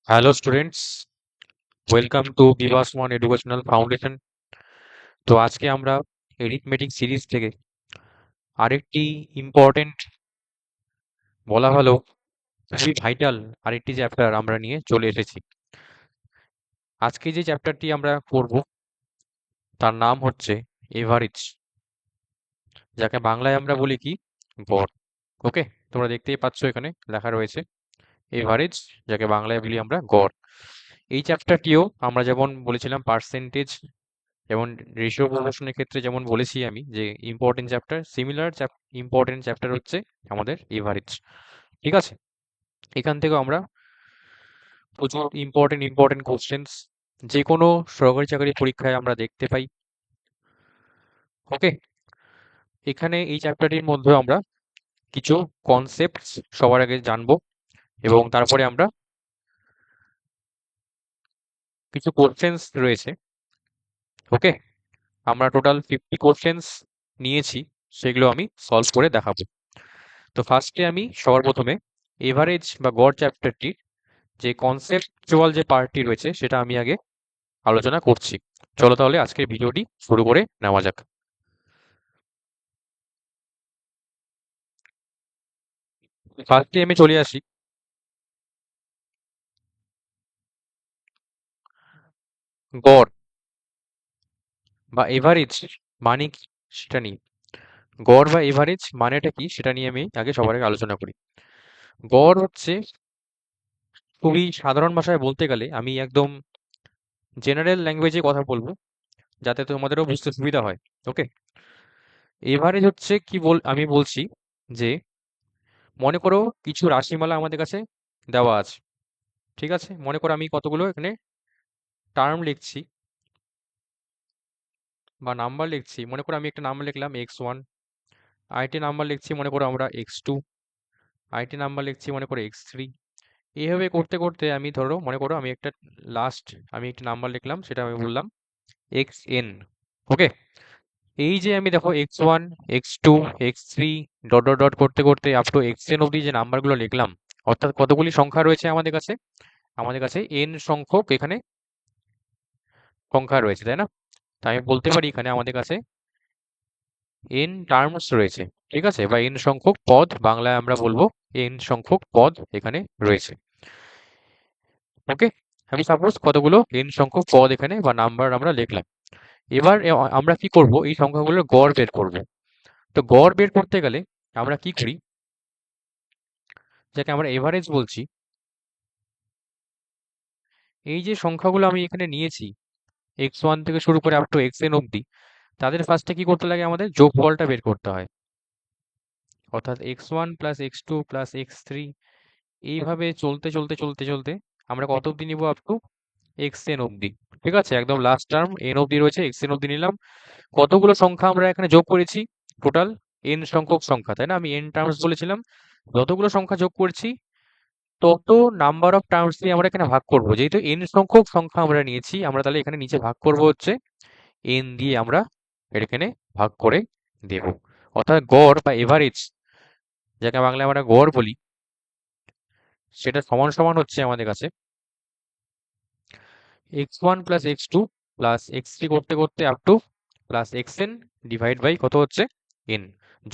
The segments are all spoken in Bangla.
Hello students, welcome to Bibhas one educational foundation. তো আজকে আমরা এরিথমেটিক সিরিজ থেকে আরেকটি ইম্পর্টেন্ট, বলা ভালো খুবই ভাইটাল আরেকটি চ্যাপ্টার আমরা নিয়ে চলে এসেছি। আজকে যে চ্যাপ্টারটি আমরা পড়ব তার নাম হচ্ছে এভারেজ, যাকে বাংলায় আমরা বলি কি গড়। ওকে, তোমরা দেখতেই পাচ্ছ এখানে লেখা রয়েছে এভারেজ, যাকে বাংলায় বলি আমরা গড়। এই চ্যাপ্টারটিও আমরা যেমন বলেছিলাম পার্সেন্টেজ যেমন রেশিও প্রমোশনের ক্ষেত্রে যেমন বলেছি আমি যে important chapter, similar important chapter হচ্ছে আমাদের এভারেজ। ঠিক আছে, এখান থেকেও আমরা প্রচুর ইম্পর্টেন্ট কোশ্চেন্স যে কোনো সরকারি চাকরি পরীক্ষায় আমরা দেখতে পাই। ওকে, এখানে এই চ্যাপ্টারটির মধ্যে আমরা কিছু কনসেপ্ট সবার আগে জানবো এবং তারপরে আমরা কিছু কোশ্চেন্স রয়েছে। ওকে, আমরা টোটাল 50 কোশ্চেন্স নিয়েছি, সেগুলো আমি সলভ করে দেখাবো। তো ফার্স্টে আমি সবার প্রথমে এভারেজ বা গড় চ্যাপ্টারটি যে কনসেপচুয়াল যে পার্টটি রয়েছে সেটা আমি আগে আলোচনা করছি। চলো তাহলে আজকের ভিডিওটি শুরু করে নেওয়া যাক। ফার্স্টে আমি চলে আসি গড় বা এভারেজ মানে কি সেটা নিয়ে। গড় বা এভারেজ মানেটা কি সেটা নিয়ে আমি আগে সবার আগে আলোচনা করি। গড় হচ্ছে, খুবই সাধারণ ভাষায় বলতে গেলে আমি একদম জেনারেল ল্যাঙ্গুয়েজে কথা বলবো যাতে তোমাদেরও বুঝতে সুবিধা হয়। ওকে, এভারেজ হচ্ছে কি আমি বলছি যে মনে করো কিছু রাশিমালা আমাদের কাছে দেওয়া আছে। ঠিক আছে, মনে করো আমি কতগুলো এখানে টার্ম লিখছি বা নাম্বার লিখছি। মনে করো আমি একটা নাম্বার লিখলাম x1, আরেকটি নাম্বার লিখছি মনে করো আমরা x2, আরেকটি নাম্বার লিখছি মনে করো x3। এইভাবে করতে করতে আমি ধরো মনে করো আমি একটা লাস্ট আমি একটা নাম্বার লিখলাম, সেটা আমি বললাম xn। ওকে, এই যে আমি দেখো x1, x2, x3 dot dot dot করতে করতে আপ টু xn অবধি যে নাম্বারগুলো লিখলাম, অর্থাৎ কতগুলি সংখ্যা রয়েছে আমাদের কাছে? আমাদের কাছে n সংখ্যক এখানে সংখ্যা রয়েছে, তাই না? তাই আমি বলতে পারি এখানে আমাদের কাছে n টার্মস রয়েছে। ঠিক আছে, বা n সংখ্যক পদ, বাংলায় আমরা বলবো n সংখ্যক পদ এখানে রয়েছে। ওকে, আমি সাপোজ কতগুলো n সংখ্যক পদ এখানে বা নাম্বার আমরা লিখলাম। এবার আমরা কি করব, এই সংখ্যাগুলোর গড় বের করব। তো গড় বের করতে গেলে আমরা কি করি, যাকে আমরা এভারেজ বলছি, এই যে সংখ্যাগুলো আমি এখানে নিয়েছি x1 থেকে শুরু করে আপ টু xn অবধি, তাদের ফার্স্টে কি করতে লাগে, আমাদের যোগফলটা বের করতে হয়। অর্থাৎ x1 plus x2 plus x3 এইভাবে চলতে চলতে চলতে চলতে আমরা কত অবধি নিব, আপ টু xn অবধি। ঠিক আছে, একদম লাস্ট টার্ম n অবধি রয়েছে, xn অবধি নিলাম। কতগুলো সংখ্যা আমরা এখানে যোগ করেছি? টোটাল n সংখ্যক সংখ্যা, তাই না? আমি n টার্মস বলেছিলাম। যতগুলো সংখ্যা যোগ করেছি তত নাম্বার অফ টার্মস দিয়ে আমরা এখানে ভাগ করব। যেহেতু n সংখ্যক সংখ্যা আমরা নিয়েছি, আমরা তাহলে এখানে নিচে ভাগ করব হচ্ছে n দিয়ে, আমরা এখানে ভাগ করে দেব। অর্থাৎ গড় বা এভারেজ, যাকে বাংলায় আমরা গড় বলি, সেটা সমান সমান হচ্ছে আমাদের কাছে x1 plus x2 plus x3 করতে করতে up to plus xn divide by কত হচ্ছে n,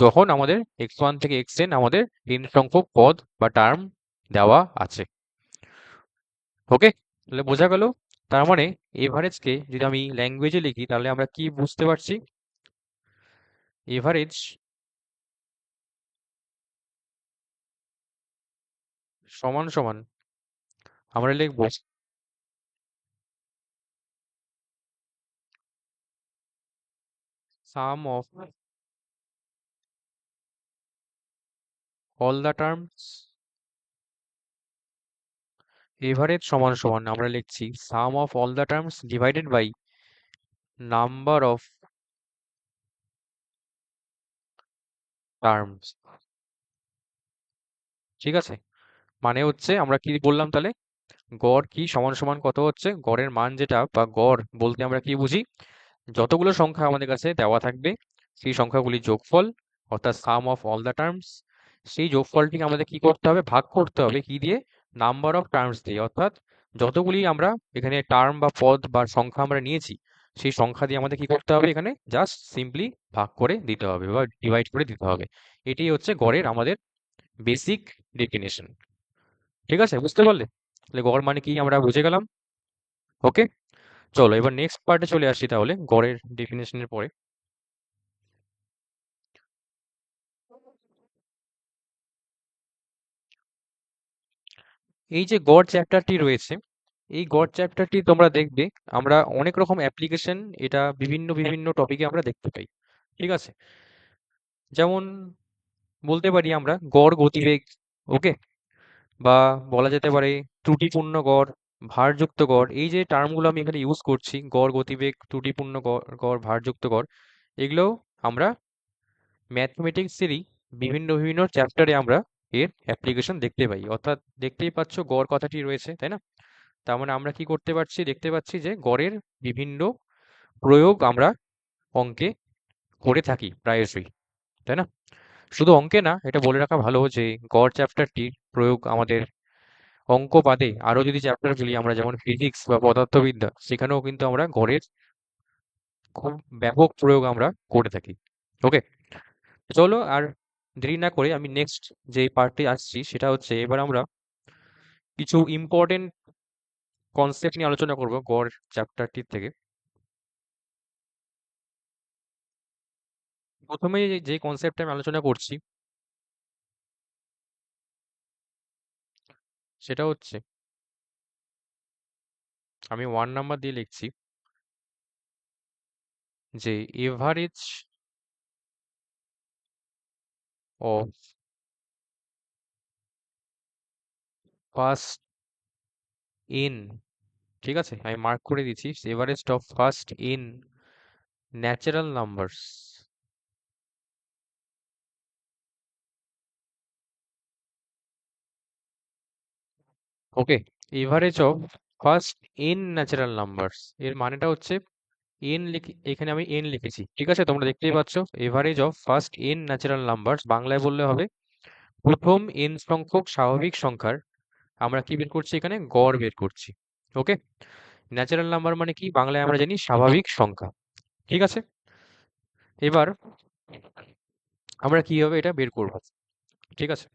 যখন আমাদের x1 থেকে xn আমাদের n সংখ্যক পদ বা টার্ম দেওয়া আছে। ওকে, তাহলে বোঝা গেল। তার মানে এভারেজকে যদি আমি ল্যাঙ্গুয়েজে লিখি তাহলে আমরা কি বুঝতে পারছি? এভারেজ সমান সমান আমরা লিখবো sum of all the terms. Average সমান সমান আমরা লিখছি sum of all the terms divided by number of terms. ঠিক আছে, মানে হচ্ছে আমরা কি বললাম তাহলে, গড় কি সমান সমান কত হচ্ছে, গড়ের মান যেটা বা গড় বলতে আমরা কি বুঝি, যতগুলো সংখ্যা আমাদের কাছে দেওয়া থাকবে সেই সংখ্যাগুলির যোগফল, অর্থাৎ সাম অফ অল দ্য টার্মস। সেই যোগফলটিকে আমাদের কি করতে হবে, ভাগ করতে হবে কি দিয়ে? নাম্বার অফ টার্মস দিয়ে, অর্থাৎ যতগুলি আমরা এখানে টার্ম বা পদ বা সংখ্যা আমরা নিয়েছি, সেই সংখ্যা দিয়ে আমাদের কি করতে হবে, এখানে জাস্ট সিম্পলি ভাগ করে দিতে হবে বা ডিভাইড করে দিতে হবে। এটাই হচ্ছে গড়ের আমাদের বেসিক ডেফিনেশন। ঠিক আছে, বুঝতে পারলে? তাহলে গড় মানে কি আমরা বুঝে গেলাম। ওকে, চলো এবার নেক্সট পার্টে চলে আসি তাহলে গড়ের ডেফিনেশনের পরে। এই যে গড় চ্যাপ্টারটি রয়েছে, এই গড় চ্যাপ্টারটি তোমরা দেখবে আমরা অনেক রকম অ্যাপ্লিকেশন এটা বিভিন্ন বিভিন্ন টপিকে আমরা দেখতে পাই। ঠিক আছে, যেমন বলতে পারি আমরা গড় গতিবেগ, ওকে, বা বলা যেতে পারে ত্রুটিপূর্ণ গড়, ভারযুক্ত গড়। এই যে টার্মগুলো আমি এখানে ইউজ করছি, গড় গতিবেগ, ত্রুটিপূর্ণ গড়, গড় ভারযুক্ত গড়, এগুলো আমরা ম্যাথমেটিক্সেরই বিভিন্ন বিভিন্ন চ্যাপ্টারে আমরা এর অ্যাপ্লিকেশন দেখতে পাই। অর্থাৎ দেখতেই পাচ্ছ গড় কথাটি রয়েছে, তাই না? তার মানে আমরা কি করতে পারছি, দেখতে পাচ্ছি যে গড়ের বিভিন্ন প্রয়োগ আমরা অঙ্কে করে থাকি প্রায়শই, তাই না? শুধু অঙ্কে না, এটা বলে রাখা ভালো যে গড় চ্যাপ্টারটির প্রয়োগ আমাদের অঙ্ক বাদে আরো যদি চ্যাপ্টার বলি আমরা, যেমন ফিজিক্স বা পদার্থবিদ্যা, সেখানেও কিন্তু আমরা গড়ের খুব ব্যাপক প্রয়োগ আমরা করে থাকি। ওকে, চলো আর দেরি না করে আমি নেক্সট যে পার্টে আসছি, সেটা হচ্ছে এবার আমরা কিছু ইম্পর্টেন্ট কনসেপ্ট নিয়ে আলোচনা করব গড় চ্যাপ্টারটির থেকে। প্রথমে যে কনসেপ্টটা আমি আলোচনা করছি সেটা হচ্ছে, আমি 1 নাম্বার দিয়ে লিখছি যে এভারেজ অফ ফার্স্ট ইন, ঠিক আছে, আমি মার্ক করে দিচ্ছি, average of first in natural numbers. Okay, average of first in natural numbers এর মানেটা হচ্ছে এন লিখে, এখানে আমি এন লিখেছি, ঠিক আছে, তোমরা দেখতেই পাচ্ছ। Average of first N natural numbers বাংলায় বললে হবে প্রথম এন সংখ্যক স্বাভাবিক সংখ্যার আমরা কি বের করছি, এখানে গড় বের করছি। ওকে, ন্যাচারাল নাম্বার মানে কি বাংলায় আমরা জানি স্বাভাবিক সংখ্যা। ঠিক আছে, এবার আমরা কিভাবে এটা বের করব, ঠিক আছে।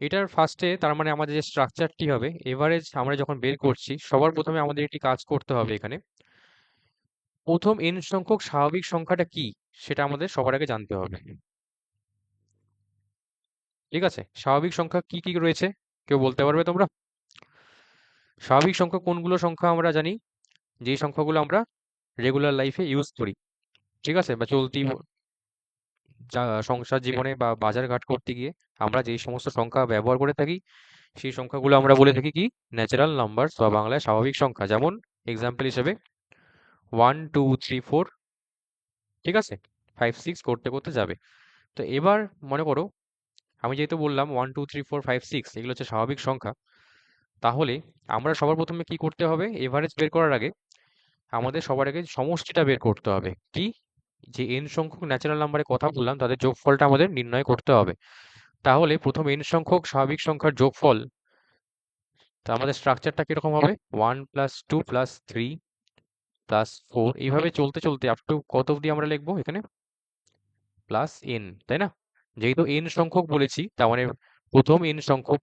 এটার ফার্স্টে তার মানে আমাদের যে স্ট্রাকচারটি হবে, এভারেজ আমরা যখন বের করছি সবার প্রথমে আমাদের একটি কাজ করতে হবে এখানে, প্রথম এন সংখ্যক স্বাভাবিক সংখ্যাটা কি সেটা আমাদের সবার আগে জানতে হবে। ঠিক আছে, স্বাভাবিক সংখ্যা কি কি রয়েছে কেউ বলতে পারবে তোমরা? স্বাভাবিক সংখ্যা কোনগুলো সংখ্যা আমরা জানি, যেই সংখ্যাগুলো আমরা রেগুলার লাইফে ইউজ করি, ঠিক আছে, বা চলতি সংসার জীবনে বা বাজারঘাট করতে গিয়ে আমরা যেই সমস্ত সংখ্যা ব্যবহার করে থাকি, সেই সংখ্যাগুলো আমরা বলে থাকি কি, ন্যাচারাল নাম্বারস বা বাংলায় স্বাভাবিক সংখ্যা। যেমন এক্সাম্পল হিসেবে 1 2 3 4, ঠিক আছে, 5 6 করতে করতে যাবে। তো এবার মনে করো আমি যেহেতু বললাম 1 2 3 4 5 6 এগুলো হচ্ছে স্বাভাবিক সংখ্যা, তাহলে আমরা সবার প্রথমে কি করতে হবে, এভারেজ বের করার আগে আমাদের সবার আগে সমষ্টিটা বের করতে হবে। কি, যে এন সংখ্যক ন্যাচারাল নাম্বারের কথা বললাম তাদের যোগফলটা আমাদের নির্ণয় করতে হবে। তাহলে প্রথম এন সংখ্যক স্বাভাবিক সংখ্যার যোগফল, তা আমাদের স্ট্রাকচারটা কিরকম হবে, 1 + 2 + 3 + 4, এইভাবে চলতে চলতে আপ টু কত অবধি আমরা লিখবো এখানে, প্লাস এন, তাই না? যেহেতু এন সংখ্যক বলেছি তার মানে প্রথম এন সংখ্যক,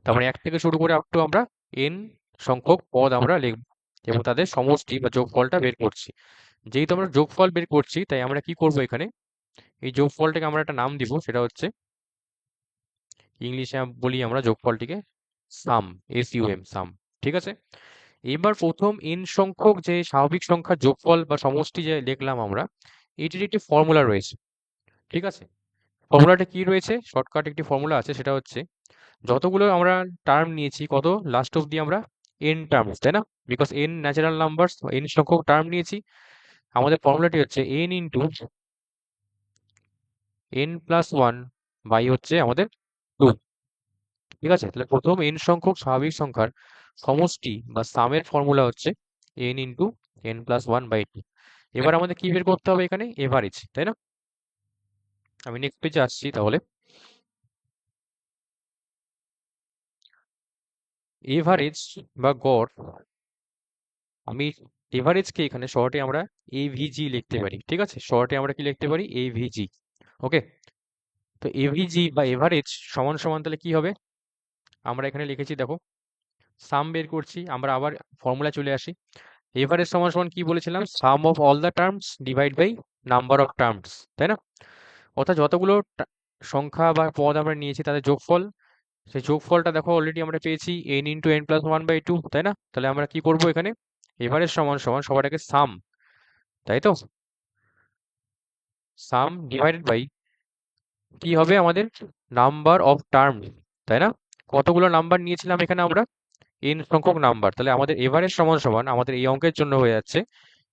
তার মানে 1 থেকে শুরু করে আপ টু আমরা এন সংখ্যক পদ আমরা লিখব এবং তাদের সমষ্টি বা যোগফলটা বের করছি। যেহেতু আমরা যোগফল বের করছি তাই আমরা কি করব এখানে, এই যোগফলটাকে আমরা একটা নাম দিব, সেটা হচ্ছে ইংলিশে বলি আমরা যোগফলটিকে সাম, SUM, সাম। ঠিক আছে, এবার প্রথম এন সংখ্যক যে স্বাভাবিক সংখ্যার যোগফল বা সমষ্টি যে লিখলাম আমরা, এটির একটি ফর্মুলা রয়েছে। ঠিক আছে, ফর্মুলাটা কি রয়েছে, শর্টকাট একটি ফর্মুলা আছে, সেটা হচ্ছে যতগুলো আমরা টার্ম নিয়েছি কত লাস্ট অব্দি আমরা এন টার্মস, তাই না? Because N natural numbers, N সংখ্যক টার্ম নিয়েছি, আমাদের ফর্মুলাটি হচ্ছে এন ইন্টু n+1 বাই হচ্ছে আমাদের 2। ঠিক আছে, তাহলে প্রথম এন সংখ্যক স্বাভাবিক সংখ্যার সমষ্টি বা সামের ফর্মুলা হচ্ছে n × n+1/2। এবার আমাদের কি বের করতে হবে এখানে, এভারেজ, তাই না? আমি নেক্সট পেজে আসছি তাহলে। এভারেজ বা গড়, আমি এভারেজকে এখানে শর্টে আমরা এভিজি লিখতে পারি, ঠিক আছে? শর্টে আমরা কি লিখতে পারি? এভিজি। ওকে, তো এভিজি বা এভারেজ সমান সমান তাহলে কি হবে? আমরা এখানে লিখেছি দেখো, সাম বের করছি, আমরা আবার ফর্মুলা চলে আসি। এভারেজ সমান সমান কি বলেছিলাম? Sum of all the terms divide by number of terms, তাই না? অর্থাৎ যতগুলো সংখ্যা বা পদ আমরা নিয়েছি তাদের যোগফল, সেই যোগফলটা দেখো অলরেডি আমরা পেয়েছি n into n plus one by two, তাই না? তাহলে আমরা কি করব এখানে? এভারেজ সমান সমান সবার আগে সাম, তাই তো? সাম ডিভাইডেড বাই কি হবে আমাদের? নাম্বার অফ টার্ম, তাই না? কতগুলো নাম্বার নিয়েছিলাম এখানে আমরা? n সংখ্যক নাম্বার। তাহলে আমাদের এভারেজ সমান সমান আমাদের এই অঙ্কের জন্য হয়ে যাচ্ছে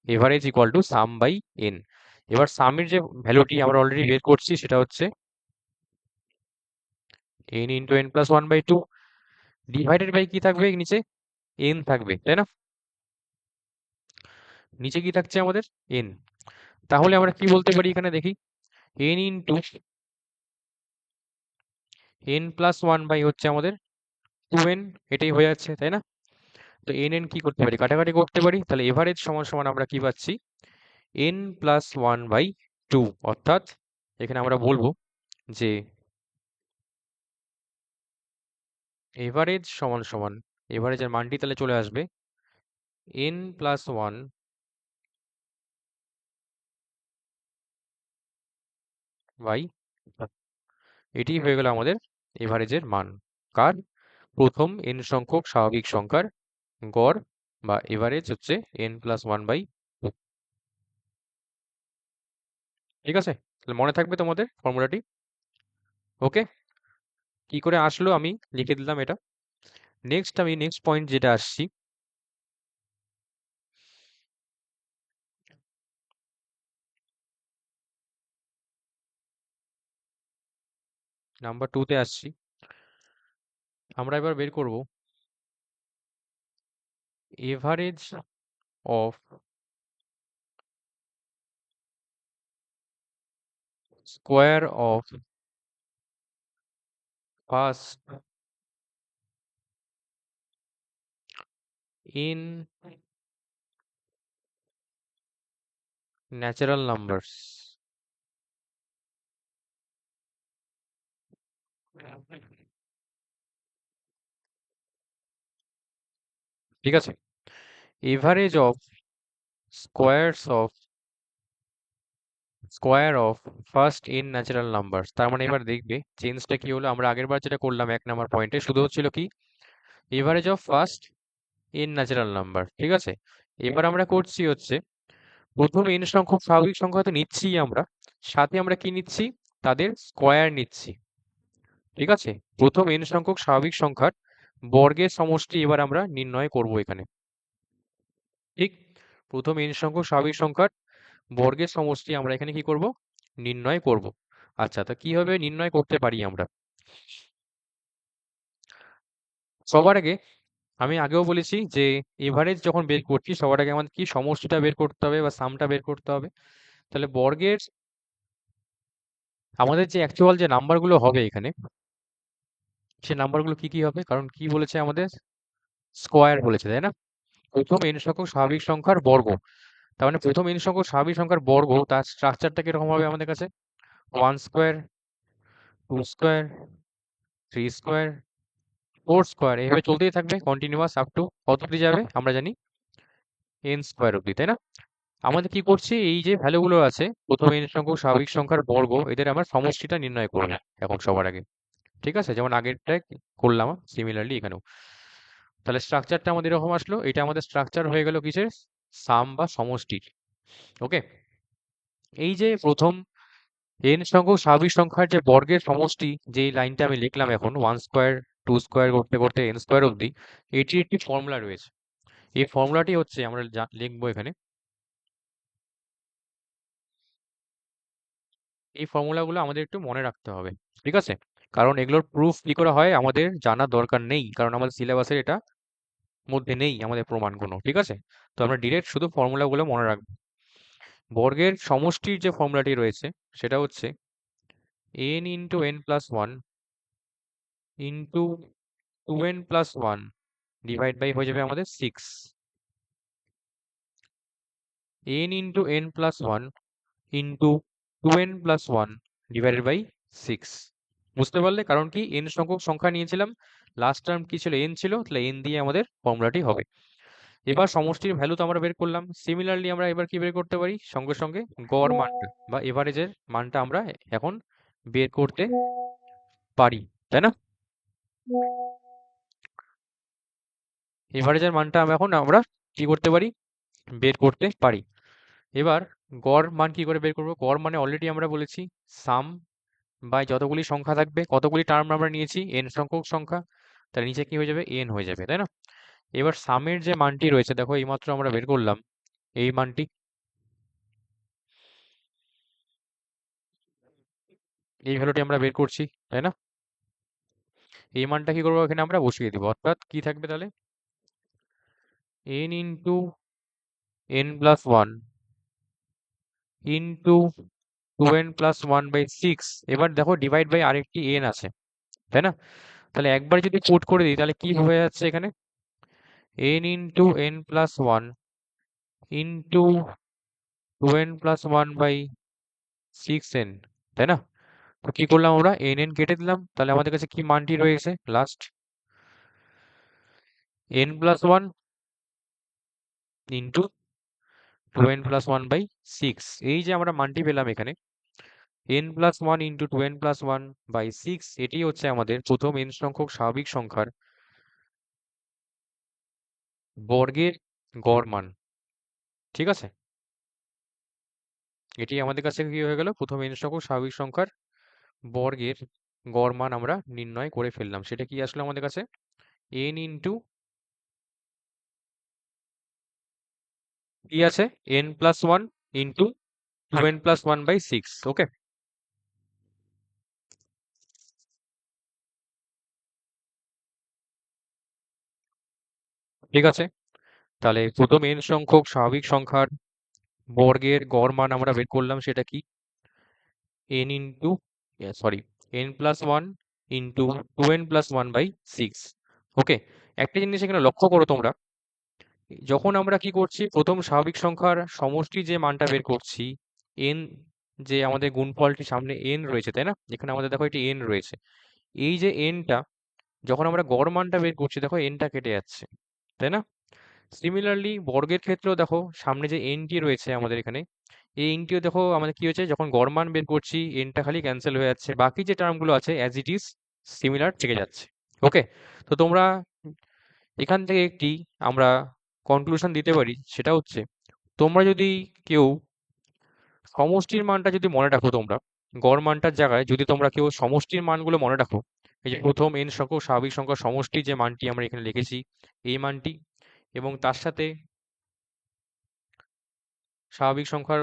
average equal to sum by n। এবার সামের যে ভ্যালুটি আমরা অলরেডি বের করছি সেটা হচ্ছে n into n plus one by two divided by কি থাকবে নিচে? n থাকবে, তাই না? নিচে কি থাকছে আমাদের? n। তাহলে আমরা কি বলতে পারি এখানে দেখি, n into n plus one by হচ্ছে আমাদের 2n, এটাই হয়ে যাচ্ছে, তাই না? তো n কি করতে পারি? কাটাকাটি করতে পারি। তাহলে এভারেজ সমান সমান আমরা কি পাচ্ছি? n plus one by two. অর্থাৎ এখানে আমরা বলবো যে এভারেজ সমান সমান, এভারেজের মানটি তাহলে চলে আসবে n প্লাস ওয়ান বাই, এটি হয়ে গেল আমাদের এভারেজের মান। কার? প্রথম n সংখ্যক স্বাভাবিক সংখ্যার গড় বা এভারেজ হচ্ছে n plus one by two. ঠিক আছে, তাহলে মনে থাকবে তোমাদের ফর্মুলাটি। ওকে, কি করে আসলো আমি লিখে দিলাম এটা। নেক্সট আমি নেক্সট পয়েন্ট যেটা আসছি, নাম্বার 2 তে আসছি। আমরা এবার বের করব average of square of first in natural numbers. ঠিক আছে, average of square of first in natural numbers. তার মানে এবার দেখবে চেঞ্জটা কি হলো। আমরা আগের বার যেটা করলাম 1 নম্বর পয়েন্টে শুধু হচ্ছিল কি average of first in natural number, ঠিক আছে? এবার আমরা করছি হচ্ছে প্রথম n সংখ্যক স্বাভাবিক সংখ্যা তো নিচ্ছি আমরা, সাথে আমরা কি নিচ্ছি? তাদের স্কোয়ার নিচ্ছি, ঠিক আছে? প্রথম n সংখ্যক স্বাভাবিক সংখ্যার বর্গের সমষ্টি এবার আমরা নির্ণয় করব এখানে, ঠিক? প্রথম n সংখ্যক স্বাভাবিক সংখ্যার বর্গের সমষ্টি আমরা এখানে কি করব? নির্ণয় করব। আচ্ছা, তা কিভাবে নির্ণয় করতে পারি আমরা? সবার আগে আমি আগেও বলেছি যে এভারেজ যখন বের করছি সবার আগে আমাদের কি সমষ্টিটা বের করতে হবে বা সামটা বের করতে হবে। তাহলে বর্গের আমাদের যে অ্যাকচুয়াল যে নাম্বারগুলো হবে এখানে, সে নাম্বারগুলো কি কি হবে? কারণ কি বলেছে আমাদের? স্কোয়ার বলেছে, তাই না? প্রথম n সংখ্যক স্বাভাবিক সংখ্যার বর্গ। তার মানে প্রথম n সংখ্যক স্বাভাবিক সংখ্যার বর্গ, তার স্ট্রাকচারটা কিরকম হবে আমাদের কাছে? 1 স্কোয়ার, 2 স্কোয়ার, 3 স্কোয়ার, 4 স্কোয়ার, এভাবে চলতেই থাকবে কন্টিনিউয়াস আপ টু কত অব্দি যাবে আমরা জানি? n স্কোয়ার অব্দি, তাই না? আমাদের কি করছি, এই যে ভ্যালুগুলো আছে প্রথম n সংখ্যক স্বাভাবিক সংখ্যার বর্গ, এদের আমরা সমষ্টিটা নির্ণয় করব এখন সবার আগে, ঠিক আছে? যেমন আগেরটা করলাম সিমিলারলি এখানেও। তাহলে স্ট্রাকচারটা আমাদের এরকম আসলো, এটা আমাদের স্ট্রাকচার হয়ে গেল কিসের? সাম বা সমষ্টির। ওকে, এই যে প্রথম n সংখ্যক স্বাভাবিক সংখ্যার যে বর্গের সমষ্টি, যে লাইনটা আমি লিখলাম এখন 1 স্কোয়ার 2 স্কোয়ার করতে করতে n স্কোয়ার অব্দি, এটির একটি ফর্মুলা রয়েছে। এই ফর্মুলাটি হচ্ছে আমরা লিখবো এখানে। এই ফর্মুলাগুলো আমাদের একটু মনে রাখতে হবে, ঠিক আছে? কারণ এগুলোর প্রুফ কি করে হয় আমাদের জানার দরকার নেই, কারণ আমাদের সিলেবাসের এটা মধ্যে নেই আমাদের প্রমাণগুলো, ঠিক আছে? তো আমরা ডিরেক্ট শুধু ফর্মুলাগুলো মনে রাখবো। বর্গের সমষ্টির যে ফর্মুলাটি রয়েছে সেটা হচ্ছে n into n plus one into two n plus one divide by হয়ে যাবে আমাদের 6, n into n plus 1 into 2n plus 1 divided by 6। বুঝতে পারলে? কারণ কি n সংখ্যক সংখ্যা নিয়েছিলাম, লাস্ট টার্ম কি ছিল, n ছিল, তাহলে n দিয়ে আমাদের ফর্মুলাটি হবে। এবার সমষ্টির ভ্যালু তো আমরা বের করলাম। সিমিলারলি আমরা এবার কি বের করতে পারি, সঙ্গে সঙ্গে গড় মানটা বা এভারেজের মানটা আমরা এখন বের করতে পারি, তাই না? এভারেজের মানটা আমরা কি করতে পারি, বের করতে পারি। এবার গড় মান কি করে বের করব? গড় মানে অলরেডি আমরা বলেছি সাম বাই যতগুলি সংখ্যা থাকবে, কতগুলি টার্ম আমরা নিয়েছি, n সংখ্যক সংখ্যা, তাহলে নিচে কি হয়ে যাবে, n হয়ে যাবে, তাই না? এবার সামের যে মানটি রয়েছে, দেখো এইমাত্র আমরা বের করলাম এই মানটি, এই ভ্যালুটি আমরা বের করছি, তাই না? এই মানটা কি করবো, এখানে আমরা বসিয়ে দিব, অর্থাৎ কি থাকবে তাহলে, n into n plus 1 into 2n plus 1 by 6। এবার দেখো ডিভাইড বাই আরেকটি n আছে, তাই না? তাহলে একবার যদি পুট করে দিই তাহলে কি হয়ে যাচ্ছে এখানে, n into n plus 1 into 2n plus 1 by 6n, তাই না? তো কি করলাম আমরা, n কেটে দিলাম, তাহলে আমাদের কাছে কি মানটি রয়েছে last, n plus 1 into 2n plus 1 by 6। এই যে আমরা মানটি পেলাম এখানে n plus 1 into 2n plus 1 by 6, এটি হচ্ছে আমাদের প্রথম n সংখ্যক স্বাভাবিক সংখ্যার বর্গের গড় মান। ঠিক আছে, এটি আমাদের কাছে কি হয়ে গেল, প্রথম n সংখ্যক স্বাভাবিক সংখ্যার বর্গের গড় মান আমরা নির্ণয় করে ফেললাম। সেটা কি আসলো আমাদের কাছে, n ইন্টু কি আছে, n plus 1 into 2n plus 1 by 6। Okay, ঠিক আছে। তাহলে প্রথম n সংখ্যক স্বাভাবিক সংখ্যার বর্গের গড় মান আমরা বের করলাম, সেটা কি, n into sorry n plus 1 into 2n plus 1 by 6। Okay, একটা জিনিস এখানে লক্ষ্য করো তোমরা, যখন আমরা কি করছি, প্রথম স্বাভাবিক সংখ্যার সমষ্টি যে মানটা বের করছি, n, যে আমাদের গুণফলটি সামনে n রয়েছে, তাই না? এখানে আমাদের দেখো এটি n রয়েছে, এই যে nটা, যখন আমরা গড় মানটা বের করছি দেখো nটা কেটে যাচ্ছে, তাই না? সিমিলারলি বর্গের ক্ষেত্রেও দেখো সামনে যে nটি রয়েছে আমাদের এখানে, এই nটিও দেখো আমাদের কি হয়েছে, যখন গড় মান বের করছি nটা খালি ক্যান্সেল হয়ে যাচ্ছে, বাকি যে টার্মগুলো আছে অ্যাজ ইট ইজ সিমিলার থেকে যাচ্ছে। ওকে, তো তোমরা এখান থেকে একটি আমরা কনক্লুশন দিতে পারি, সেটা হচ্ছে তোমরা যদি কেউ সমষ্টির মানটা যদি মনে রাখো, তোমরা গড় মানটার জায়গায় যদি তোমরা কেউ সমষ্টির মানগুলো মনে রাখো, এই যে প্রথম n সংখ্যক স্বাভাবিক সংখ্যার সমষ্টি যে মানটি আমরা এখানে লিখেছি, এই মানটি, এবং তার সাথে স্বাভাবিক সংখ্যার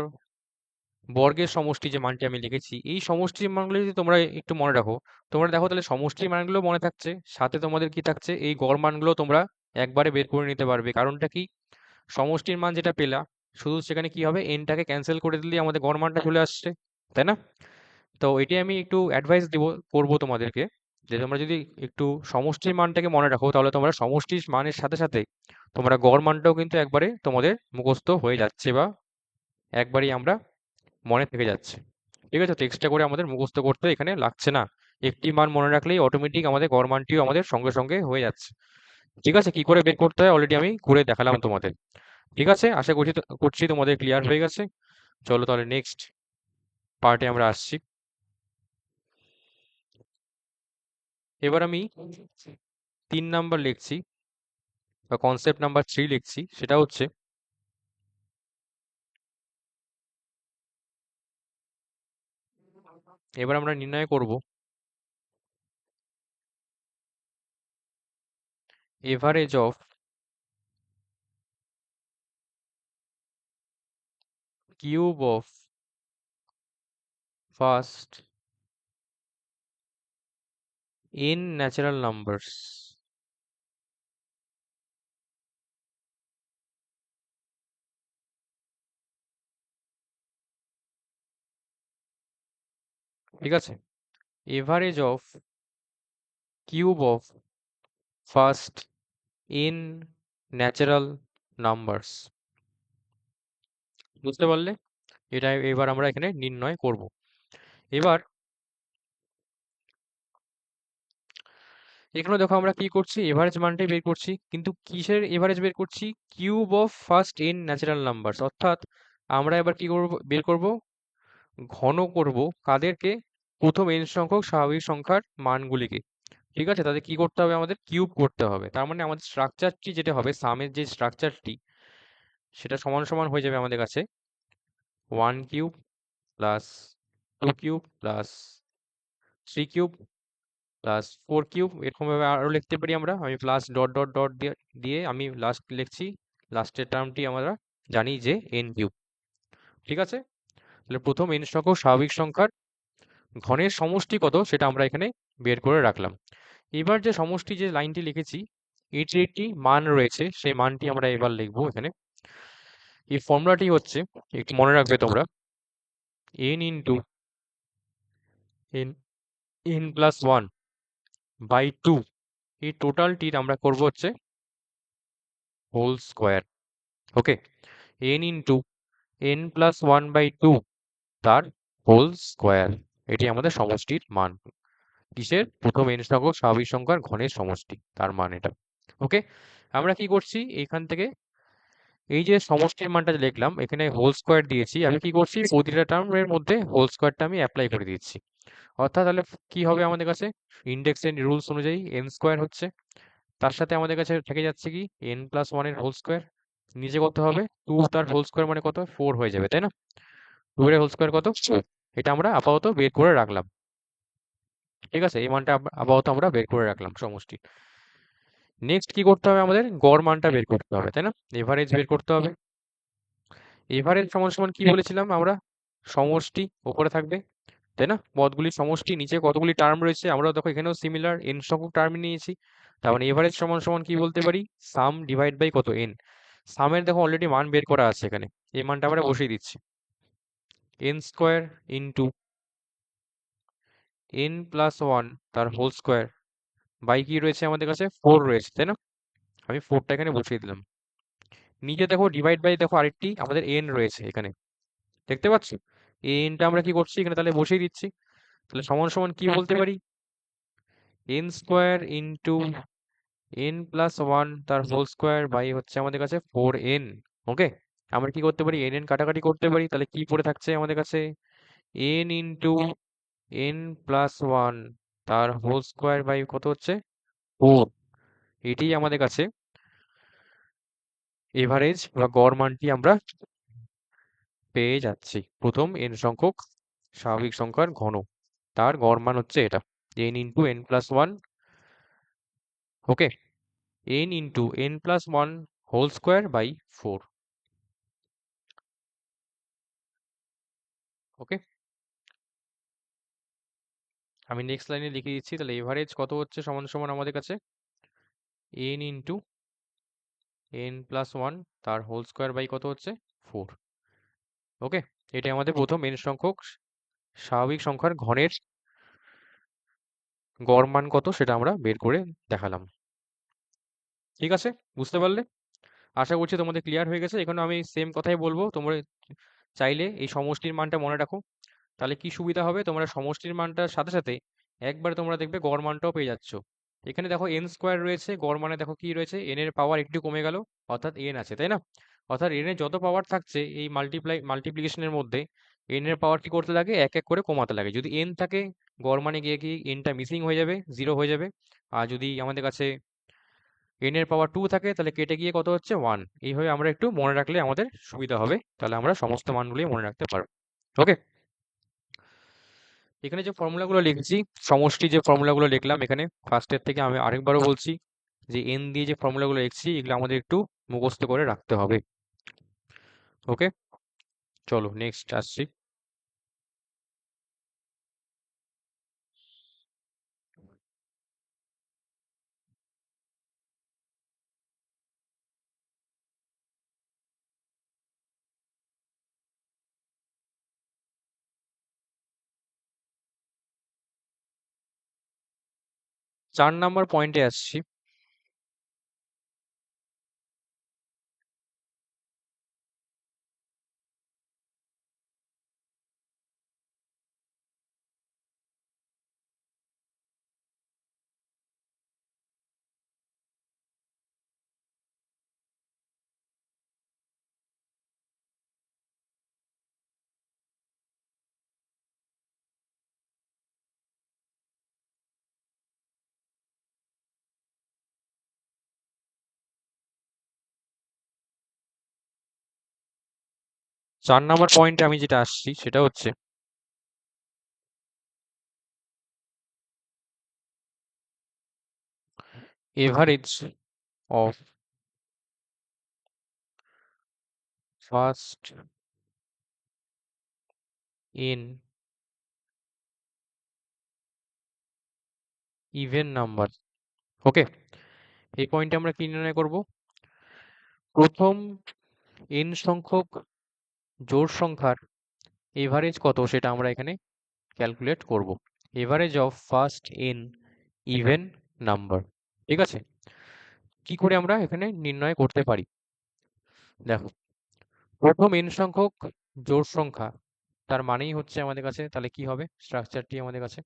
বর্গের সমষ্টি যে মানটি আমি লিখেছি, এই সমষ্টির মানগুলো যদি তোমরা একটু মনে রাখো, তোমরা দেখো তাহলে সমষ্টির মানগুলো মনে থাকছে, সাথে তোমাদের কি থাকছে, এই গড় মানগুলো তোমরা একবারে বের করে নিতে পারবে। কারণটা কি, সমষ্টির মান যেটা পেলা, শুধু সেখানে কি হবে, এনটাকে ক্যান্সেল করে দিলেই আমাদের গড় মানটা চলে আসছে, তাই না? তো এটি আমি একটু অ্যাডভাইস করবো তোমাদেরকে, যে তোমরা যদি একটু সমষ্টির মানটাকে মনে রাখো, তাহলে তোমরা সমষ্টির মানের সাথে সাথে তোমরা গড় মানটাও কিন্তু একবারে তোমাদের মুখস্থ হয়ে যাচ্ছে, বা একবারই আমরা মনে থেকে যাচ্ছে। ঠিক আছে, তো এক্সট্রা করে আমাদের মুখস্থ করতে এখানে লাগছে না, একটি মান মনে রাখলেই অটোমেটিক আমাদের গড় মানটিও আমাদের সঙ্গে সঙ্গে হয়ে যাচ্ছে। ঠিক আছে, কি করে বের করতে হয় অলরেডি আমি করে দেখালাম তোমাদের। ঠিক আছে, আশা করছি তোমাদের ক্লিয়ার হয়ে গেছে। চলো তাহলে নেক্সট পার্টে আমরা আসছি। এবার আমি 3 নাম্বার লিখছি, বা কনসেপ্ট নাম্বার 3 লিখছি, সেটা হচ্ছে এবার আমরা নির্ণয় করব average of cube of first n natural numbers. ঠিক আছে, average of cube of first in natural numbers. বুঝতে পারলে? এটা এবার আমরা এখানে নির্ণয় করব। এবার এখানে দেখো আমরা কি করছি, এভারেজ মানটাই বের করছি, কিন্তু কিসের এভারেজ বের করছি? Cube of first N natural numbers. অর্থাৎ আমরা এবার কি করব, বের করব, ঘন করব কাদেরকে? প্রথম এন সংখ্যক স্বাভাবিক সংখ্যার মানগুলিকে। ঠিক আছে, তাদের কি করতে হবে? আমাদের কিউব করতে হবে। তার মানে আমাদের স্ট্রাকচারটি যেটা হবে, সামের যে স্ট্রাকচারটি, সেটা সমান সমান হয়ে যাবে আমাদের কাছে 1 cube plus 2 cube plus 3 cube plus 4 cube. এরকম ভাবে আরো লিখতে পারি আমরা। আমি প্লাস ডট ডট ডট দিয়ে দিয়ে আমি লাস্ট লিখছি, লাস্টের টার্মটি আমরা জানি যে n কিউব। ঠিক আছে, তাহলে প্রথম n সংখ্যক স্বাভাবিক সংখ্যার ঘনের সমষ্টি কত সেটা আমরা এখানে বের করে রাখলাম। এবার যে সমষ্টি যে লাইনটি লিখেছি, এটির একটি মান রয়েছে, সেই মানটি আমরা এবার লিখবো এখানে। এই ফর্মুলাটি হচ্ছে, একটু মনে রাখবে তোমরা, n into n n plus one by two, এই টোটালটির আমরা করব হচ্ছে whole square. Okay, n into n plus one by two তার হোল স্কোয়ার। এটি আমাদের সমষ্টির মান। কিসের? প্রথম n সংখ্যক স্বাভাবিক সংখ্যার ঘনের সমষ্টি, তার মান এটা। ওকে, আমরা কি করছি এইখান থেকে, এই যে সমষ্টির মানটা যে লিখলাম এখানে হোল স্কোয়ার দিয়েছি, আমি কি করছি প্রতিটা টার্মের মধ্যে হোল স্কোয়ারটা আমি অ্যাপ্লাই করে দিচ্ছি। অর্থাৎ তাহলে কি হবে আমাদের কাছে? ইন্ডেক্সের রুলস অনুযায়ী n স্কোয়ার হচ্ছে, তার সাথে আমাদের কাছে থেকে যাচ্ছে কি n প্লাস ওয়ান এর হোল স্কোয়ার। নিচে কত হবে? টু, তার হোল স্কোয়ার মানে কত? 4 হয়ে যাবে, তাই না? 2 এর হোল স্কোয়ার কত? 4। এটা আমরা আপাতত বের করে রাখলাম। ঠিক আছে, এই মানটা আপাতত আমরা বের করে রাখলাম সমষ্টি। নেক্সট কি করতে হবে? আমাদের গড় মানটা বের করতে হবে, তাই না? এভারেজ বের করতে হবে। এভারেজ সমান সমান কি বলেছিলাম আমরা? সমষ্টি উপরে থাকবে, তাই না? পদগুলির সমষ্টি, নিচে কতগুলি টার্ম রয়েছে, আমরা দেখো এখানেও সিমিলার n সংখ্যক টার্ম নিয়েছি। তার মানে এভারেজ সমান সমান কি বলতে পারি? সাম ডিভাইড বাই কত? n। সামের দেখো অলরেডি মান বের করা আছে এখানে, এই মানটা আমরা বসিয়ে দিচ্ছি। n square into n plus one তার হোল স্কোয়ার বাই কি রয়েছে আমাদের কাছে? 4 রয়েছে, তাই না? আমি 4টা এখানে বসিয়ে দিলাম। নিচে দেখো ডিভাইড বাই, দেখো আরেকটি আমাদের n রয়েছে এখানে, দেখতে পাচ্ছ? এই nটা আমরা কি করছি এখানে তাহলে বসিয়ে দিচ্ছি। তাহলে সমান সমান কি বলতে পারি? n square into n plus one তার হোল স্কোয়ার বাই হচ্ছে আমাদের কাছে 4n। ওকে, আমরা কি করতে পারি? n কাটাকাটি করতে পারি, তাহলে কি পড়ে থাকছে আমাদের কাছে? n into n plus one তার হোল স্কোয়ার বাই কত হচ্ছে? 4। এটি আমাদের কাছে এভারেজ বা গড় মানটি আমরা পেয়ে যাচ্ছি। প্রথম n সংখ্যক স্বাভাবিক সংখ্যার ঘন, তার গড় মান হচ্ছে এটা, n into n plus one. Okay, n into n plus one whole square by 4। Okay, আমি নেক্সট লাইনে লিখে দিচ্ছি, তাহলে এভারেজ কত হচ্ছে সমান সমান আমাদের কাছে n into n plus one তার হোল স্কোয়ার বাই কত হচ্ছে? 4। ওকে, এটা আমাদের প্রথম n সংখ্যক স্বাভাবিক সংখ্যার ঘনের গড় মান কত সেটা আমরা বের করে দেখালাম। ঠিক আছে, বুঝতে পারলে? আশা করছি তোমাদের ক্লিয়ার হয়ে গেছে। এখানে আমি সেম কথাই বলবো, তোমরা চাইলে এই সমষ্টির মানটা মনে রাখো, তাহলে কি সুবিধা হবে? তোমরা সমষ্টির মানটার সাথে সাথে একবার তোমরা দেখবে গড় মানটাও পেয়ে যাচ্ছ। এখানে দেখো n স্কোয়ার রয়েছে, গড় মানে দেখো কি রয়েছে? n এর পাওয়ার একটু কমে গেল, অর্থাৎ n আছে, তাই না? অর্থাৎ n এর যত পাওয়ার থাকছে এই মাল্টিপ্লিকেশনের মধ্যে, n এর পাওয়ার কি করতে লাগে? এক এক করে কমাতে লাগে। যদি n থাকে, গড় মানে গিয়ে কি nটা মিসিং হয়ে যাবে, জিরো হয়ে যাবে। আর যদি আমাদের কাছে n এর পাওয়ার 2 থাকে, তাহলে কেটে গিয়ে কত হচ্ছে? 1। এইভাবে আমরা একটু মনে রাখলে আমাদের সুবিধা হবে, তাহলে আমরা সমস্ত মানগুলি মনে রাখতে পারবো। ওকে, এখানে যে ফর্মুলাগুলো লিখেছি, সমষ্টি যে ফর্মুলাগুলো লিখলাম এখানে, ফার্স্টের থেকে আমি আরেকবারও বলছি যে n দিয়ে যে ফর্মুলাগুলো লিখছি এগুলো আমাদের একটু মুখস্থ করে রাখতে হবে। ওকে, চলো নেক্সট আসছি। 4 নাম্বার পয়েন্টে আসছি। 4 নম্বর পয়েন্টে আমি যেটা আসছি সেটা হচ্ছে average of first n even number. Okay, এই পয়েন্টে আমরা কি নির্ণয় করব? প্রথম n সংখ্যক জোড় সংখ্যার এভারেজ কত সেটা আমরা এখানে ক্যালকুলেট করব। Average of first n even number. ঠিক আছে, কি করে আমরা এখানে নির্ণয় করতে পারি? দেখো, প্রথম n সংখ্যক জোড় সংখ্যা, তার মানেই হচ্ছে আমাদের কাছে তাহলে কি হবে স্ট্রাকচারটি আমাদের কাছে।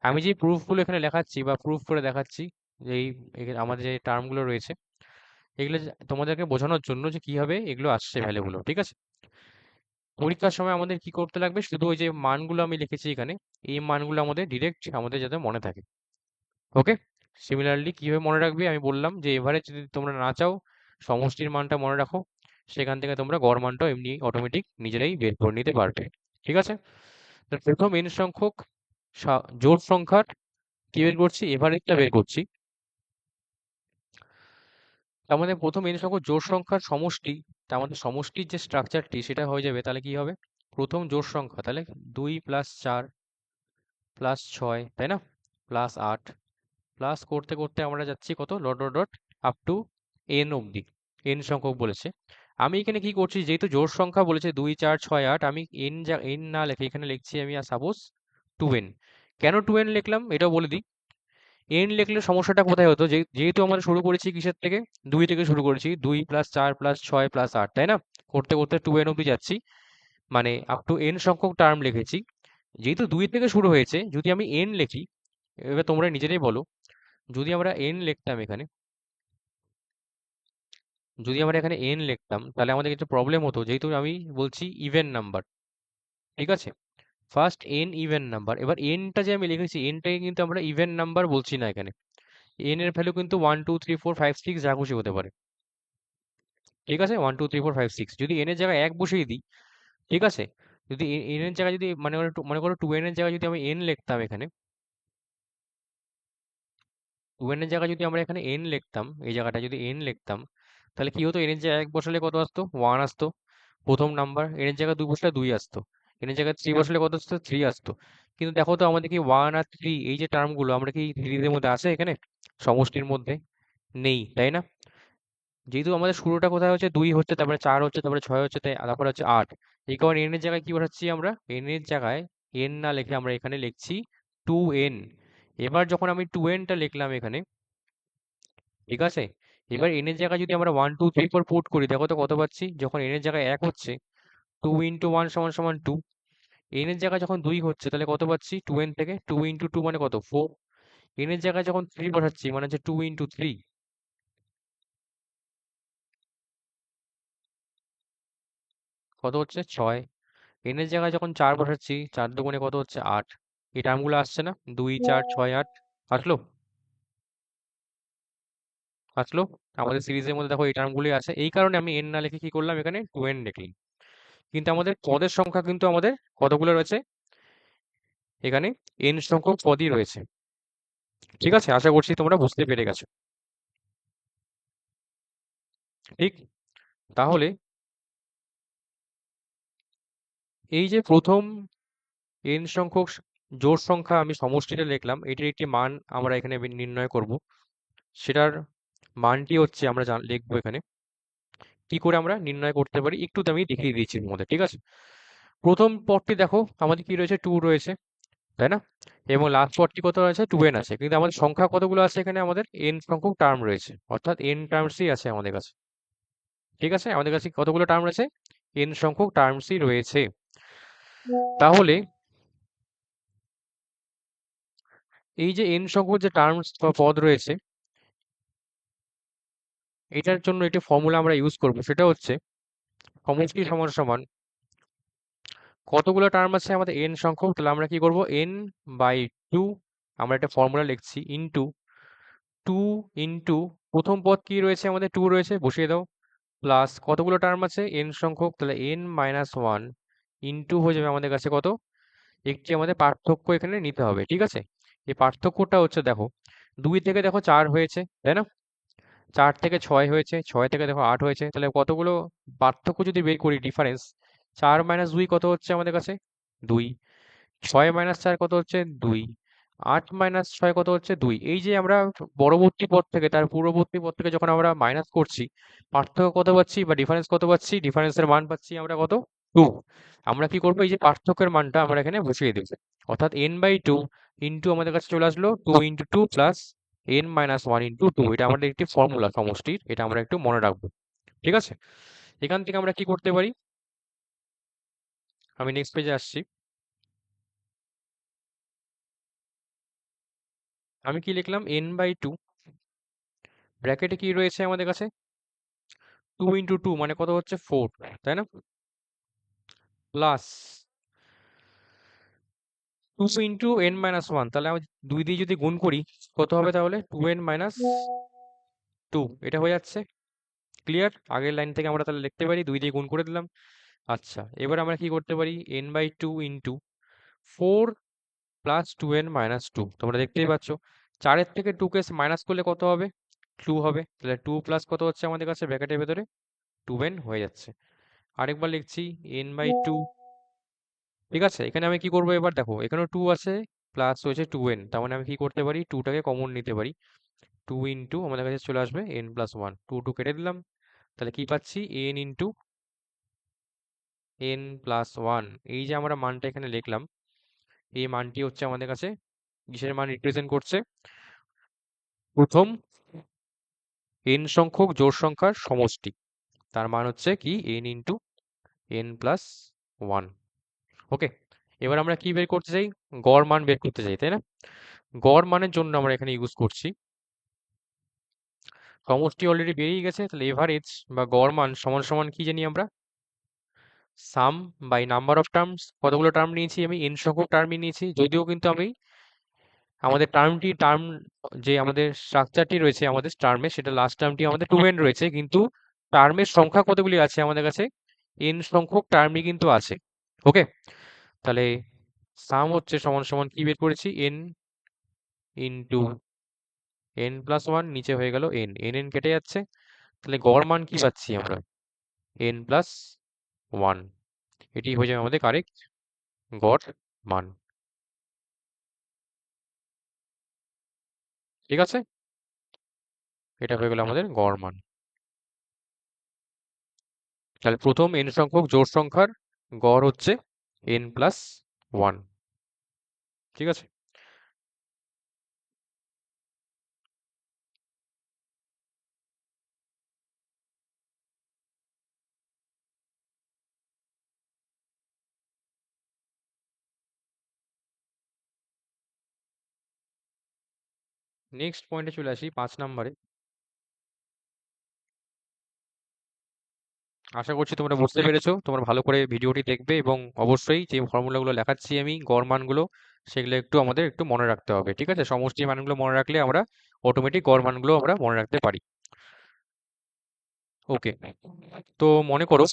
আমি যে প্রুফগুলো এখানে লেখাচ্ছি বা প্রুফ করে দেখাচ্ছি, যে আমাদের যে টার্মগুলো রয়েছে এগুলো তোমাদেরকে বোঝানোর জন্য যে কিভাবে এগুলো আসছে ভ্যালুগুলো। ঠিক আছে, পরীক্ষার সময় আমাদের কি করতে লাগবে, শুধু ওই যে মানগুলো আমি লিখেছি এখানে, এই মানগুলো আমাদের ডিরেক্ট আমাদের যাতে মনে থাকে। ওকে, সিমিলারলি কিভাবে মনে রাখবে আমি বললাম, যে এভারেজ যদি তোমরা না চাও সমষ্টির মানটা মনে রাখো, সেখান থেকে তোমরা গড় মানটাও এমনি অটোমেটিক নিজেরাই বের করে নিতে পারবে। ঠিক আছে, তো প্রথম n সংখ্যক জোড় সংখ্যার কি বের করছি, এভারেজটা বের করছি। তার মানে প্রথম n সংখ্যক জোড় সংখ্যার সমষ্টি, তার মধ্যে সমষ্টির যে স্ট্রাকচারটি সেটা হয়ে যাবে, তাহলে কি হবে, প্রথম জোড় সংখ্যা তাহলে 2 + 4 + 6, তাই না, +8, প্লাস করতে করতে আমরা যাচ্ছি কত, dot dot dot up to n অবধি, n সংখ্যক বলেছে। আমি এখানে কি করছি, যেহেতু জোড় সংখ্যা বলেছে 2 4 6 8, আমি n না লিখে এখানে লিখছি আমি সাপোজ 2n। কেন 2n লিখলাম এটাও বলে দিই। n লিখলে সমস্যাটা কোথায় হতো, যেহেতু আমরা শুরু করেছি কিসের থেকে, 2 থেকে শুরু করেছি, 2 + 4 + 6 + 8, তাই না, করতে করতে 2n অবধি যাচ্ছি, মানে আপ টু n সংখ্যক টার্ম লিখেছি। যেহেতু 2 থেকে শুরু হয়েছে, যদি আমি n লিখি, এবার তোমরা নিজেরাই বলো, যদি আমরা n লিখতাম এখানে, যদি আমরা এখানে n লিখতাম তাহলে আমাদের একটা প্রবলেম হতো, যেহেতু আমি বলছি ইভেন নাম্বার। ঠিক আছে, ফার্স্ট n ইভেন নাম্বার। এবার nটা যে আমি লিখেছি, nটাকে কিন্তু আমরা ইভেন নাম্বার বলছি না এখানে, n এর ভ্যালু কিন্তু 1 2 3 4 5 6 যা খুশি হতে পারে। ঠিক আছে, 1 2 3 4 5 6 যদি n এর জায়গায় 1 বসিয়ে দিই, ঠিক আছে, যদি n এর জায়গায় যদি মনে করো 2n এর জায়গায় যদি আমি n লিখতাম এখানে, 2n এর জায়গায় যদি আমরা এখানে n লিখতাম, এই জায়গাটা যদি n লিখতাম, তাহলে কি হতো, n এর জায়গায় 1 বসালে কত আসতো, 1 আসতো প্রথম নাম্বার, n এর জায়গায় 2 বসলে 2 আসতো, n এর জায়গায় 3 বসলে কত আসতো, 3 আসতো। কিন্তু দেখো তো আমাদের কি 1 আর 3 এই যে টার্মগুলো, আমরা কি সিরিজের মধ্যে আছে এখানে, সমষ্টির মধ্যে নেই, তাই না। যেহেতু আমাদের শুরুটা কোথায় হচ্ছে, 2 হচ্ছে, তারপরে 4 হচ্ছে, তারপরে 6 হচ্ছে, তারপরে হচ্ছে 8, এই কারণে n এর জায়গায় কি বসাচ্ছি আমরা, n এর জায়গায় n না লিখে আমরা এখানে লিখছি 2n। এবার যখন আমি 2n টা লিখলাম এখানে, ঠিক আছে, এবার n এর জায়গায় যদি আমরা 1 2 3 4 পুট করি, দেখো তো কত পাচ্ছি, যখন n এর জায়গায় 1 হচ্ছে 2 × 1 = 2, n এর জায়গায় যখন 2 হচ্ছে তাহলে কত পাচ্ছি, 2n থেকে 2 × 2 মানে কত, 4, n এর জায়গায় যখন 3 বসাচ্ছি মানে হচ্ছে 2 × 3, কত হচ্ছে 6, n এর জায়গায় যখন 4 বসাচ্ছি 4 দুগুণে কত হচ্ছে 8, এই টার্মগুলো আসছে না, 2 4 6 8 আসলো, আসলো, আমাদের সিরিজের মধ্যে দেখো এই টার্মগুলি আছে, এই কারণে আমি n না লিখে কি করলাম, এখানে 2n লিখলাম। কিন্তু আমাদের পদের সংখ্যা কিন্তু আমাদের কতগুলো রয়েছে, এখানে n সংখ্যক পদই রয়েছে। ঠিক আছে, আশা করছি তোমরা বুঝতে পেরে গেছো। ঠিক, তাহলে এই যে প্রথম n সংখ্যক জোড় সংখ্যা আমি সমষ্টিটা লিখলাম, এটির একটি মান আমরা এখানে নির্ণয় করব, সেটার মানটি হচ্ছে আমরা লিখবো এখানে। কি করে আমরা নির্ণয় করতে পারি একটু তো আমি দেখিয়ে দিয়েছি এর মধ্যে। ঠিক আছে, প্রথম পদটি দেখো আমাদের কি রয়েছে, 2 রয়েছে, তাই না, এবং লাস্ট পদটি কত রয়েছে, 2n আছে, কিন্তু আমাদের সংখ্যা কতগুলো আছে এখানে, আমাদের n সংখ্যক টার্ম রয়েছে, অর্থাৎ n টার্মসই আছে আমাদের কাছে। ঠিক আছে, আমাদের কাছে কতগুলো টার্ম রয়েছে, n সংখ্যক টার্মসই রয়েছে। তাহলে এই যে n সংখ্যক যে টার্মস বা পদ রয়েছে, এটার জন্য একটি ফর্মুলা আমরা ইউজ করব, সেটা হচ্ছে সমষ্টি সমান সমান কতগুলো টার্ম আছে আমাদের n সংখ্যক, তাহলে আমরা কি করব, n/2, আমরা একটা ফর্মুলা লিখছি, ইনটু 2 ইনটু প্রথম পদ কি রয়েছে আমাদের, 2 রয়েছে, বসিয়ে দাও, প্লাস কতগুলো টার্ম আছে n সংখ্যক, তাহলে n-1 ইনটু হয়ে যাবে আমাদের কাছে কত, একটি আমাদের পার্থক্য এখানে নিতে হবে, ঠিক আছে। এই পার্থক্যটা হচ্ছে দেখো 2 থেকে দেখো 4 হয়েছে, তাই না? 4 থেকে 6 হয়েছে, 6 থেকে দেখো 8 হয়েছে, তাহলে কতগুলো পার্থক্য যদি বের করি ডিফারেন্স, 4-2 কত হচ্ছে আমাদের কাছে 2, 6-4 কত হচ্ছে 2, 8-6 কত হচ্ছে 2। এই যে আমরা পরবর্তী পদ থেকে তার পূর্ববর্তী পদ থেকে যখন আমরা মাইনাস করছি, পার্থক্য কত পাচ্ছি বা ডিফারেন্স কত পাচ্ছি, ডিফারেন্সের মান পাচ্ছি আমরা কত 2। আমরা কি করবো, এই যে পার্থক্যের মানটা আমরা এখানে বসিয়ে দেবো, অর্থাৎ n/2 ইন্টু আমাদের কাছে চলে আসলো 2 × 2 প্লাস n-1 × 2। এটা আমাদের একটি ফর্মুলা সমষ্টির, এটা আমরা একটু মনে রাখবো, ঠিক আছে। এখান থেকে আমরা কি করতে পারি, আমি নেক্সট পেজে আসছি। আমি কি লিখলাম, n/2 ব্র্যাকেটে কি রয়েছে আমাদের কাছে 2 × 2 মানে কত হচ্ছে 4, তাই না, প্লাস 2 × n-1, তাহলে আমি 2 দিয়ে যদি গুণ করি কত হবে, তাহলে 2n-2, এটা হয়ে যাচ্ছে। ক্লিয়ার? আগের লাইন থেকে আমরা তাহলে লিখতে পারি 2 দিয়ে গুণ করে দিলাম। আচ্ছা, এবার আমরা কি করতে পারি, n/2 ইন্টু 4 প্লাস 2n-2, তোমরা দেখতেই পাচ্ছ 4 এর থেকে 2 কে মাইনাস করলে কত হবে 2 হবে, তাহলে 2 প্লাস কত হচ্ছে আমাদের কাছে ব্র্যাকেটের ভেতরে 2n হয়ে যাচ্ছে। আরেকবার লিখছি n/2, ঠিক আছে। এখানে আমি কি করবো, এবার দেখো এখানেও 2 আছে প্লাস হয়েছে 2n, তার মানে আমি কি করতে পারি 2টাকে কমন নিতে পারি, 2 ইন্টু আমাদের কাছে চলে আসবে n+1, 2 কেটে দিলাম, তাহলে কি পাচ্ছি n ইন্টু n+1। এই যে আমরা মানটা এখানে লিখলাম, এই মানটি হচ্ছে আমাদের কাছে কিসের মান রিপ্রেজেন্ট করছে, প্রথম n সংখ্যক জোড় সংখ্যার সমষ্টি, তার মান হচ্ছে কি n ইন্টু n+1। ওকে, এবার আমরা কি বের করতে চাই, গড় মান বের করতে চাই, তাই না। গড় মানের জন্য আমরা এখানে ইউজ করছি, সমষ্টি অলরেডি বেরিয়ে গেছে, তাহলে এভারেজ বা গড় মান সমান সমান কি জানি আমরা, সাম বাই নাম্বার অফ টার্মস। কতগুলো টার্ম নিয়েছি আমি, n সংখ্যক টার্মই নিয়েছি, যদিও কিন্তু আমি আমাদের টার্ম যে আমাদের স্ট্রাকচারটি রয়েছে আমাদের টার্মে, সেটা লাস্ট টার্মটি আমাদের 2n রয়েছে, কিন্তু টার্মের সংখ্যা কতগুলি আছে আমাদের কাছে, n সংখ্যক টার্মই কিন্তু আছে। ওকে, তাহলে সাম হচ্ছে সমান সমান কি বের করেছি, n ইন্টু n+1, নিচে হয়ে গেল n কেটে যাচ্ছে, তাহলে গড় মান কি পাচ্ছি আমরা n+1, এটি হয়ে যাবে আমাদের কারেক্ট গড় মান, ঠিক আছে। এটা হয়ে গেল আমাদের গড় মান। তাহলে প্রথম n সংখ্যক জোড় সংখ্যার গড় হচ্ছে n+1, ঠিক আছে। নেক্সট পয়েন্টে চলে আসি 5 নম্বরে। আশা করছি তোমরা বুঝতে পেরেছো, তোমরা ভালো করে ভিডিওটি দেখবে এবং অবশ্যই যে ফর্মুলাগুলো লেখাচ্ছি আমি গড় মানগুলো, সেগুলো একটু আমাদের একটু মনে রাখতে হবে, ঠিক আছে। সমষ্টি মানগুলো মনে রাখলে আমরা অটোমেটিক গড় মানগুলো আমরা মনে রাখতে পারি। ওকে, তো মনে করো,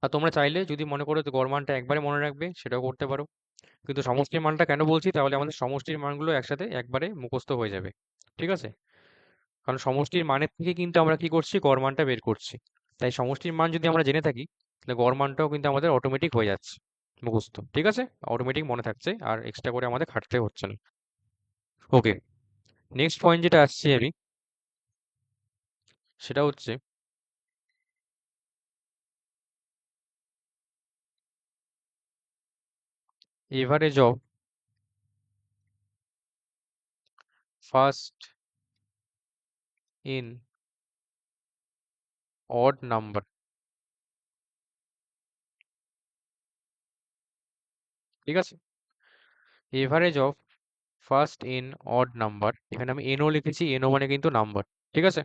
আর তোমরা চাইলে যদি মনে করো যে গড় মানটা একবারে মনে রাখবে সেটাও করতে পারো, কিন্তু সমষ্টির মানটা কেন বলছি, তাহলে আমাদের সমষ্টির মানগুলো একসাথে একবারে মুখস্থ হয়ে যাবে, ঠিক আছে। কারণ সমষ্টির মানের থেকে কিন্তু আমরা কি করছি, গড় মানটা বের করছি, তাই সমষ্টির মান যদি আমরা জেনে থাকি তাহলে গড় মানটাও কিন্তু আমাদের অটোমেটিক হয়ে যাচ্ছে মুখস্থ, ঠিক আছে, অটোমেটিক মনে থাকছে আর এক্সট্রা করে আমাদের খাটতে হচ্ছে না। ওকে, নেক্সট পয়েন্ট যেটা আসছি আমি, সেটা হচ্ছে average of first in odd number, ঠিক আছে। Average of first in odd number, এখানে আমি এনও লিখেছি, এনও মানে কিন্তু নাম্বার, ঠিক আছে।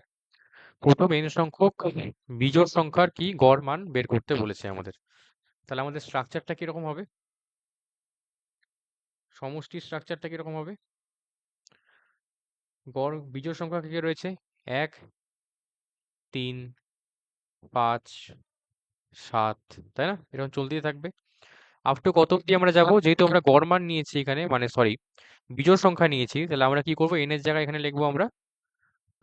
প্রথম এন সংখ্যক বিজোড় সংখ্যার কি গড় মান বের করতে বলেছে আমাদের, তাহলে আমাদের স্ট্রাকচারটা কিরকম হবে, সমষ্টির স্ট্রাকচারটা কিরকম হবে, গড় বিজোড় সংখ্যা কি কি রয়েছে, 1, 3, 5, 7, তাই না? এরকম চলতেই থাকবে। আপ টু কত অব্দি আমরা যাব? যেহেতু আমরা গড় মান নিয়েছি এখানে, মানে সরি, বিজোড় সংখ্যা নিয়েছি, তাহলে আমরা কি করব? n এর জায়গায় এখানে লিখবো আমরা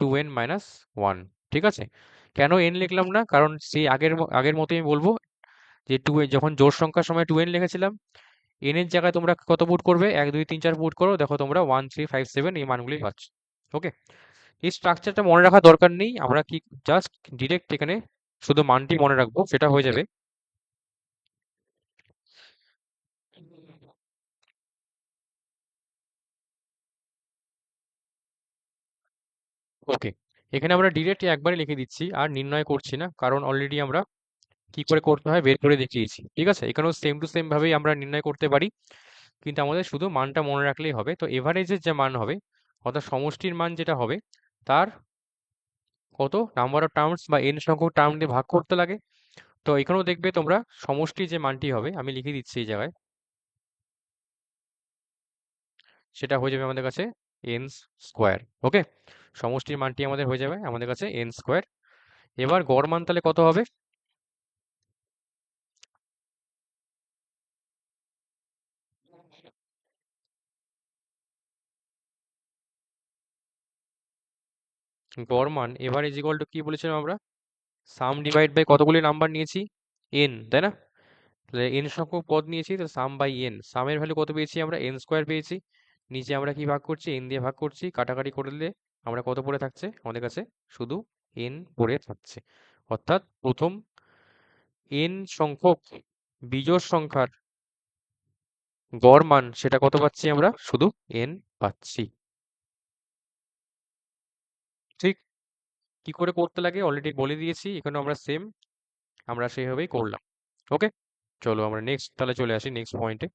2n মাইনাস 1। ঠিক আছে? কেন n লিখলাম না? কারণ সেই আগের মতোই আমি বলবো যে 2 যখন জোড় সংখ্যার সময় 2n লিখেছিলাম, n এর জায়গায় তোমরা কত পুট করবে? 1 2 3 4 পুট করো, দেখো তোমরা 1 3 5 7 এই মানগুলি পাচ্ছ। ওকে, এই স্ট্রাকচারটা মনে রাখার দরকার নেই, আমরা কি জাস্ট ডিরেক্ট এখানে শুধু মানটি মনে রাখবো, সেটা হয়ে যাবে। ওকে, এখানে আমরা ডিরেক্ট একবারে লিখে দিচ্ছি, আর নির্ণয় করছি না, কারণ অলরেডি আমরা কি করে করতে হয় বের করে দেখিয়েছি। ঠিক আছে, এখানেও সেম টু সেম ভাবেই আমরা নির্ণয় করতে পারি, কিন্তু আমাদের শুধু মানটা মনে রাখলেই হবে। তো এভারেজের যে মান হবে, অর্থাৎ সমষ্টির মান যেটা হবে, তার কত নাম্বার অফ টার্মস বা n সংখ্যক টার্ম দিয়ে ভাগ করতে লাগে। তো এখানেও দেখবে তোমরা সমষ্টির যে মানটি হবে, আমি লিখে দিচ্ছি এই জায়গায়, সেটা হয়ে যাবে আমাদের কাছে n স্কোয়ার। ওকে, সমষ্টির মানটি আমাদের হয়ে যাবে আমাদের কাছে n স্কোয়ার। এবার গড় মান তাহলে কত হবে? গড় মান এবার ইজ ইকুয়াল টু কি বলেছিলাম আমরা? সাম ডিভাইড বাই কতগুলি নাম্বার নিয়েছি? n, তাই না? তাহলে n সংখ্যক পদ নিয়েছি, তো সাম বাই n, সামের ভ্যালু কত পেয়েছি আমরা? n স্কোয়ার পেয়েছি। নিচে আমরা কি ভাগ করছি? n দিয়ে ভাগ করছি, কাটাকাটি করে দিলে আমরা কত পড়ে থাকছে আমাদের কাছে? শুধু n পড়ে থাকছে। অর্থাৎ প্রথম n সংখ্যক বিজোড় সংখ্যার গড় মান সেটা কত পাচ্ছি আমরা? শুধু n পাচ্ছি। ঠিক কি করে করতে লাগে অলরেডি বলে দিয়েছি, এখানে আমরা সেম আমরা সেইভাবেই করলাম। ওকে, চলো আমরা নেক্সট তাহলে চলে আসি নেক্সট পয়েন্টে।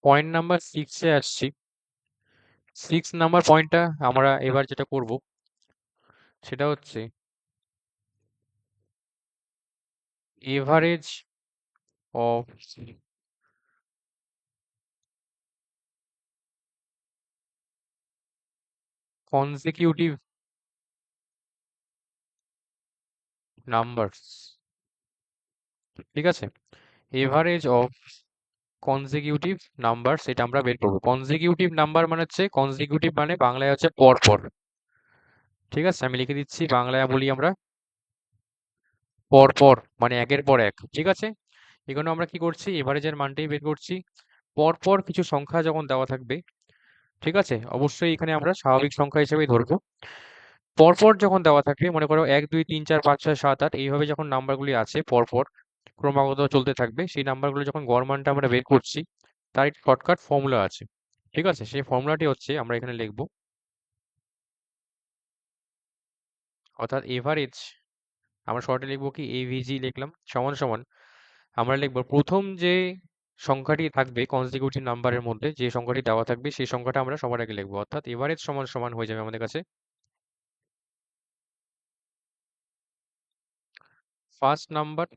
পয়েন্ট নাম্বার 6-এ আসছি। 6 নাম্বার পয়েন্টটা আমরা এবার যেটা করব সেটা হচ্ছে এভারেজ অফ কনজিকিউটিভ নাম্বারস। ঠিক আছে, এভারেজ অফ কনজিকিউটিভ নাম্বারস এটা আমরা বের করবো। কনজিকিউটিভ নাম্বার মানে হচ্ছে, কনজিকিউটিভ মানে বাংলায় হচ্ছে পরপর। ঠিক আছে, আমি লিখে দিচ্ছি, বাংলায় বলি আমরা পরপর, মানে একের পর এক। ঠিক আছে, এখানে আমরা কি করছি? এভারেজের মানটাই বের করছি। পরপর কিছু সংখ্যা যখন দেওয়া থাকবে, ঠিক আছে, অবশ্যই এখানে আমরা স্বাভাবিক সংখ্যা হিসেবেই ধরবো। পরপর যখন দেওয়া থাকবে, মনে করো 1 2 3 4 5 6 7 8 এইভাবে যখন নাম্বারগুলি আছে পরপর ক্রমাগত চলতে থাকবে, সেই নাম্বারগুলো যখন গড় মানটা আমরা বের করছি, তার একটি শর্টকাট ফর্মুলা আছে। ঠিক আছে, সেই ফর্মুলাটি হচ্ছে আমরা এখানে লিখবো, অর্থাৎ এভারেজ, আমরা শর্টে লিখবো কি এভিজি লিখলাম, সমান সমান আমরা লিখবো প্রথম যে সংখ্যাটি থাকবে কনজিকিউটিভ নাম্বারের মধ্যে, যে সংখ্যাটি দেওয়া থাকবে সেই সংখ্যাটা আমরা সবার আগে লিখবো, অর্থাৎ এভারেজ সমান সমান হয়ে যাবে আমাদের কাছে first number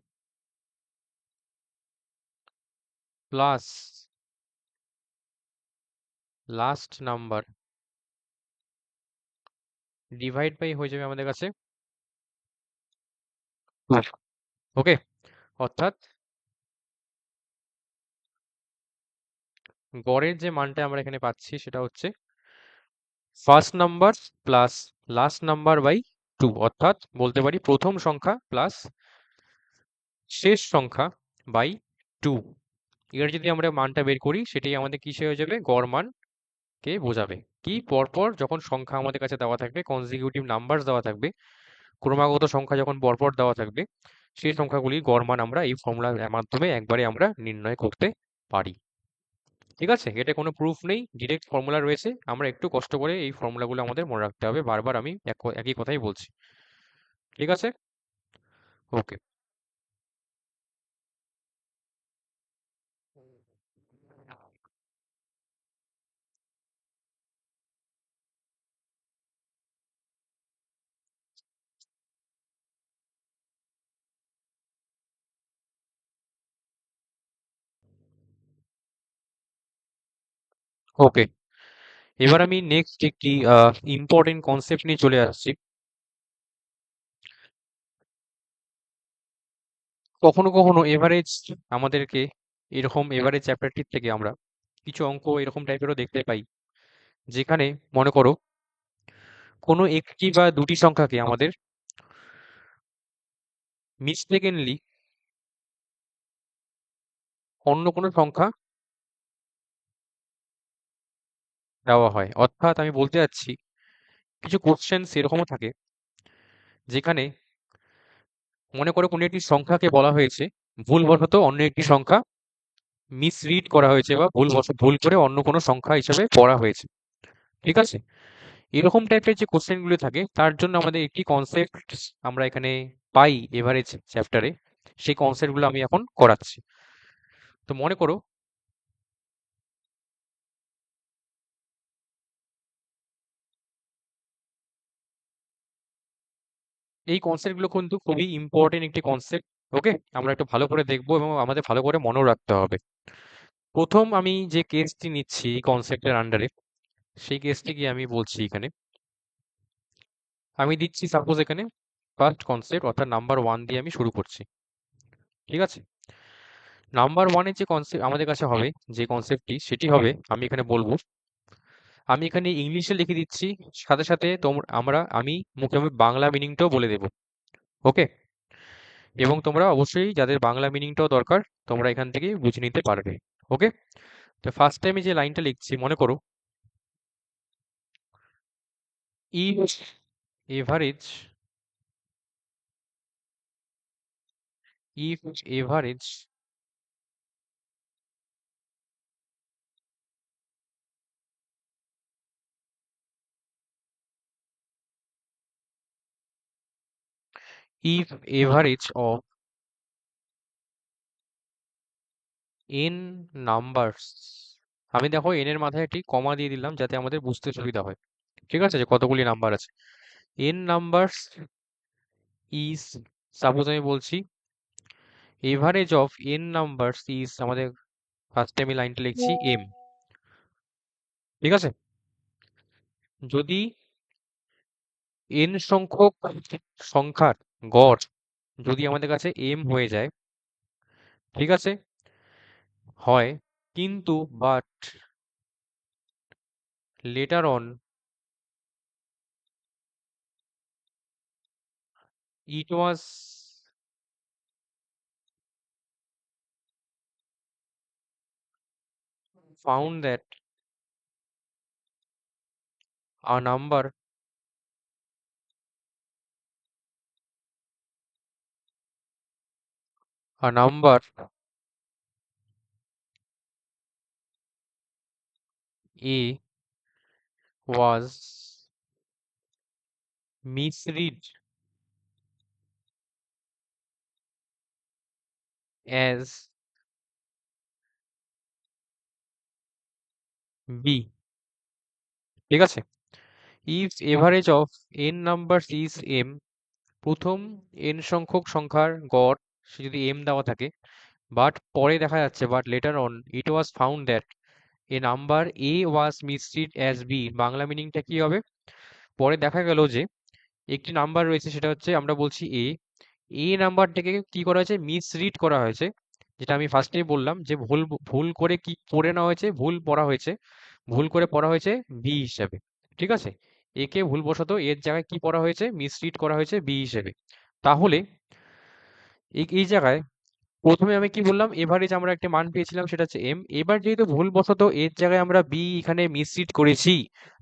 plus last number divide by হয়ে যাবে আমাদের কাছে 2। ওকে, অর্থাৎ গড়ের যে মানটা আমরা এখানে পাচ্ছি সেটা হচ্ছে first number plus last number by 2, অর্থাৎ বলতে পারি প্রথম সংখ্যা প্লাস শেষ সংখ্যা বাই 2। এর যদি আমরা মানটা বের করি, সেটাই আমাদের কিসে হয়ে যাবে? গড় মানকে বোঝাবে। কি পরপর যখন সংখ্যা আমাদের কাছে দেওয়া থাকবে, কনজিকিউটিভ নাম্বার দেওয়া থাকবে, ক্রমাগত সংখ্যা যখন পরপর দেওয়া থাকবে, সেই সংখ্যাগুলির গড় মান আমরা এই ফর্মুলার মাধ্যমে একবারে আমরা নির্ণয় করতে পারি। ঠিক আছে, এটা কোনো প্রুফ নেই, ডিরেক্ট ফর্মুলা রয়েছে, আমরা একটু কষ্ট করে এই ফর্মুলাগুলো আমাদের মনে রাখতে হবে, বারবার আমি একই কথাই বলছি। ঠিক আছে, ওকে। ওকে, এবার আমি নেক্সট একটি ইম্পর্টেন্ট কনসেপ্ট নিয়ে চলে আসছি। কখনো কখনো এভারেজ আমাদেরকে এরকম এভারেজ চ্যাপ্টারটির থেকে আমরা কিছু অঙ্ক এরকম টাইপেরও দেখতে পাই, যেখানে মনে করো কোনো একটি বা দুটি সংখ্যাকে আমাদের মিস্টেকেনলি অন্য কোনো সংখ্যা দেওয়া হয়। অর্থাৎ আমি বলতে চাচ্ছি, কিছু কোশ্চেন এরকমও থাকে যেখানে মনে করো কোনো একটি সংখ্যাকে বলা হয়েছে ভুলবশত অন্য একটি সংখ্যা মিসরিড করা হয়েছে, বা ভুল করে অন্য কোনো সংখ্যা হিসেবে পড়া হয়েছে। ঠিক আছে, এরকম টাইপের যে কোশ্চেনগুলো থাকে তার জন্য আমাদের একটি কনসেপ্ট আমরা এখানে পাই এভারেজ চ্যাপ্টারে। সেই কনসেপ্টগুলো আমি এখন করাচ্ছি। তো মনে করো এই কনসেপ্টগুলো কিন্তু খুবই ইম্পর্টেন্ট একটি কনসেপ্ট। ওকে, আমরা একটু ভালো করে দেখবো এবং আমাদের ভালো করে মনেও রাখতে হবে। প্রথম আমি যে কেসটি নিচ্ছি এই কনসেপ্টের আন্ডারে, সেই কেসটি কি আমি বলছি এখানে। আমি দিচ্ছি সাপোজ এখানে ফার্স্ট কনসেপ্ট, অর্থাৎ নাম্বার ওয়ান দিয়ে আমি শুরু করছি। ঠিক আছে, নাম্বার ওয়ানের যে কনসেপ্ট আমাদের কাছে হবে, যে কনসেপ্টটি সেটি হবে, আমি এখানে বলবো, আমি এখানে ইংলিশে লিখে দিচ্ছি, সাথে সাথে আমি মুখে মুখে বাংলা মিনিংটাও বলে দেবো। ওকে, এবং তোমরা অবশ্যই যাদের বাংলা মিনিংটাও দরকার তোমরা এখান থেকে বুঝে নিতে পারবে। ওকে, তো ফার্স্ট টাইমে যে লাইনটা লিখছি, মনে করো if average if average if average of N numbers, আমি দেখো এন এর মাথায় একটি কমা দিয়ে দিলাম যাতে আমাদের বুঝতে সুবিধা হয়। ঠিক আছে, যে কতগুলি নাম্বার আছে। এন নাম্বারস ইজ, সাপোজ আমি বলছি average of N numbers is, আমাদের ফার্স্টে আমি লাইনটা লিখছি এম। ঠিক আছে, যদি এন সংখ্যক সংখ্যার গড় যদি আমাদের কাছে এম হয়ে যায়, ঠিক আছে, হয়, কিন্তু but later on it was found that a number A was misread as B। ঠিক আছে, if average of n numbers is m, প্রথম n সংখ্যক সংখ্যার গড় সে যদি m দেওয়া থাকে, বাট পরে দেখা যাচ্ছে but later on it was found that a number a was misread as b, বাংলা মিনিংটা কি হবে, পরে দেখা গেল যে একটি নাম্বার রয়েছে সেটা হচ্ছে আমরা বলছি এ, এই নাম্বারটাকে কি করা হয়েছে, মিসরিড করা হয়েছে। যেটা আমি ফার্স্টেই বললাম যে ভুল ভুল করে কি পড়ে নেওয়া হয়েছে, ভুল পড়া হয়েছে, ভুল করে পড়া হয়েছে বি হিসাবে। ঠিক আছে, একে ভুলবশত এর জায়গায় কি পড়া হয়েছে, মিসরিড করা হয়েছে বি হিসেবে। তাহলে এই জায়গায় প্রথমে আমি কি বললাম, এভারেজ আমরা একটা মান পেয়েছিলাম সেটা হচ্ছে এম। এবার যেহেতু ভুলবশত এর জায়গায় আমরা বি এখানে মিসরিড করেছি,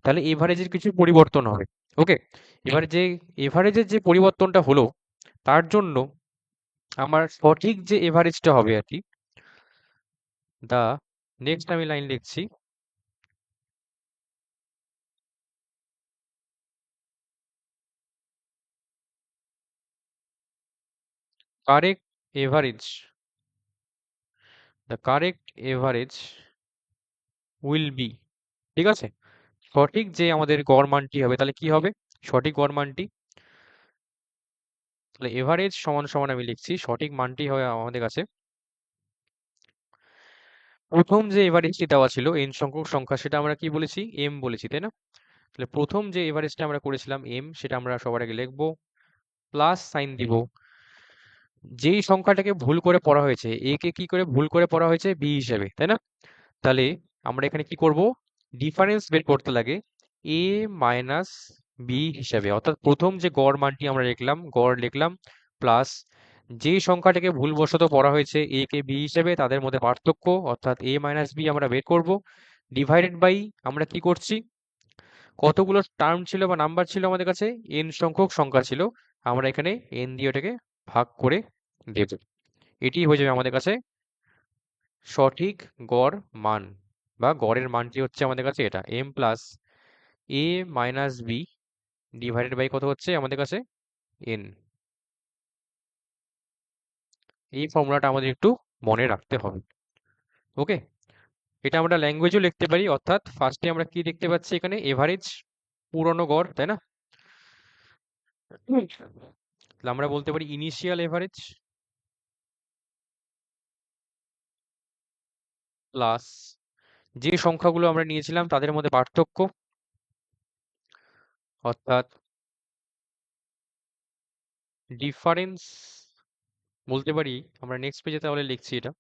তাহলে এভারেজের কিছু পরিবর্তন হবে। ওকে, এবার যে এভারেজের যে পরিবর্তনটা হলো, তার জন্য আমার সঠিক যে এভারেজটা হবে আর কি, দা নেক্সট আমি লাইন লিখছি, correct average, the correct average will be. ঠিক আছে, সঠিক যে আমাদের গড় মানটি হবে, তাহলে কি হবে, সঠিক গড় মানটি, তাহলে এভারেজ সমান সমান আমি লিখছি সঠিক মানটি হবে আমাদের কাছে প্রথম যে এভারেজটি দেওয়া ছিল n সংখ্যক সংখ্যা, সেটা আমরা কি বলেছি, m বলেছি, তাই না? তাহলে প্রথম যে এভারেজটা আমরা করেছিলাম m, সেটা আমরা সবার আগে লিখবো, প্লাস সাইন দিব যেই সংখ্যাটাকে ভুল করে পড়া হয়েছে, a কে কি করে ভুল করে পড়া হয়েছে, b হিসেবে, তাই না? তাহলে আমরা এখানে কি করব, ডিফারেন্স বের করতে লাগে a মাইনাস b হিসাবে, অর্থাৎ প্রথম যে গড় মানটি আমরা লিখলাম, গড় লিখলাম, প্লাস যে সংখ্যাটাকে ভুলবশত পড়া হয়েছে a কে b হিসেবে, তাদের মধ্যে পার্থক্য, অর্থাৎ a মাইনাস b আমরা বের করব, ডিভাইডেড বাই আমরা কি করছি, কতগুলো টার্ম ছিল বা নাম্বার ছিল আমাদের কাছে, n সংখ্যক সংখ্যা ছিল, আমরা এখানে n দিয়ে ওটাকে ভাগ করে দেব। এটি হয়ে যাবে আমাদের কাছে সঠিক গড় মান, বা গড়ের মানটি হচ্ছে আমাদের কাছে এটা, m plus a minus b divided by কত হচ্ছে আমাদের কাছে, n। এই ফর্মুলাটা আমাদের একটু মনে রাখতে হবে। ওকে, এটা আমরা ল্যাঙ্গুয়েজও লিখতে পারি, অর্থাৎ ফার্স্টে আমরা কি দেখতে পাচ্ছি এখানে, এভারেজ, পুরনো গড়, তাই না? তাহলে আমরা বলতে পারি ইনিশিয়াল এভারেজ প্লাস যে সংখ্যাগুলো আমরা নিয়েছিলাম তাদের মধ্যে পার্থক্য, অর্থাৎ ডিফারেন্স বলতে পারি। আমরা নেক্সট পেজে তাহলে লিখছি এটা,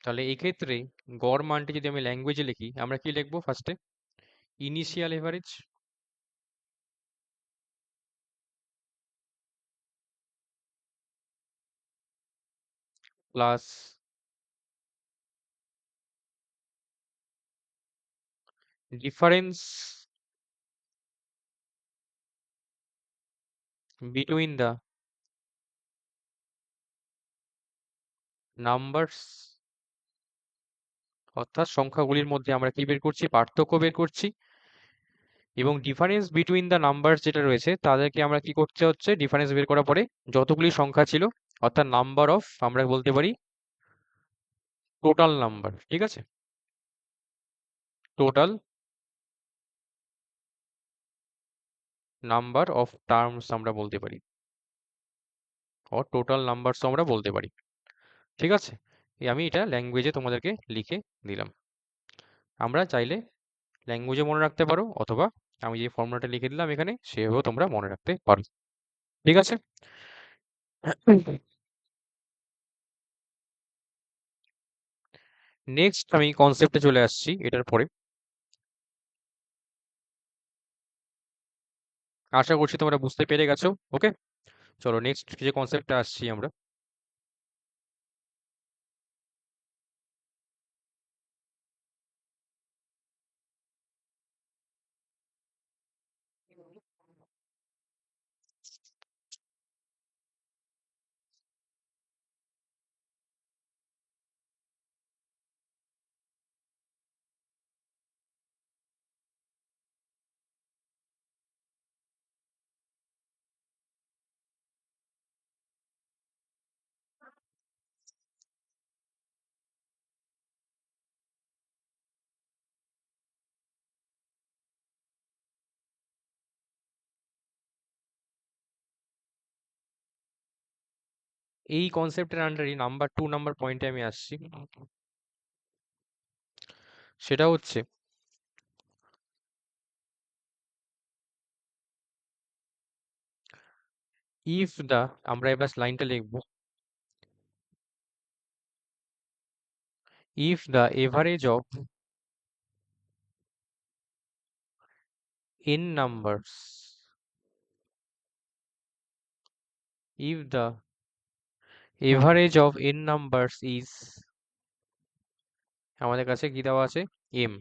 তাহলে এই ক্ষেত্রে গড় মানটি যদি আমি ল্যাঙ্গুয়েজে লিখি, আমরা কি লিখবো ফার্স্টে, initial average plus difference between the numbers, অর্থাৎ সংখ্যাগুলির মধ্যে আমরা কি বের করছি, পার্থক্য বের করছি, এবং ডিফারেন্স বিটুইন দ্য নাম্বারস যেটা রয়েছে তাদেরকে আমরা কি করতে হচ্ছে, ডিফারেন্স বের করার পরে যতগুলি সংখ্যা ছিল, অর্থাৎ নাম্বার অফ, আমরা বলতে পারি টোটাল নাম্বার, ঠিক আছে, টোটাল নাম্বার অফ টার্মস আমরা বলতে পারি, ও টোটাল নাম্বারস আমরা বলতে পারি, ঠিক আছে? আমি এটা ল্যাঙ্গুয়েজে তোমাদেরকে লিখে দিলাম। আমরা চাইলে ল্যাঙ্গুয়েজে মনে রাখতে পারো, অথবা আমি যে ফর্মুলাটা লিখে দিলাম এখানে সেভাবেও তোমরা মনে রাখতে পারো, ঠিক আছে? নেক্সট আমি কনসেপ্টে চলে আসছি এটার পরে। আশা করছি তোমরা বুঝতে পেরে গেছো। ওকে, চলো নেক্সট যে কনসেপ্টে আসছি আমরা। এই কনসেপ্টের আন্ডারই নাম্বার 2 নাম্বার পয়েন্টে আমি আসছি। সেটা হচ্ছে, ইফ দা, আমরা এবার লাইনটা লিখবো, if the average of n numbers, if the average of n numbers is, আমাদের কাছে কি দেওয়া আছে, m,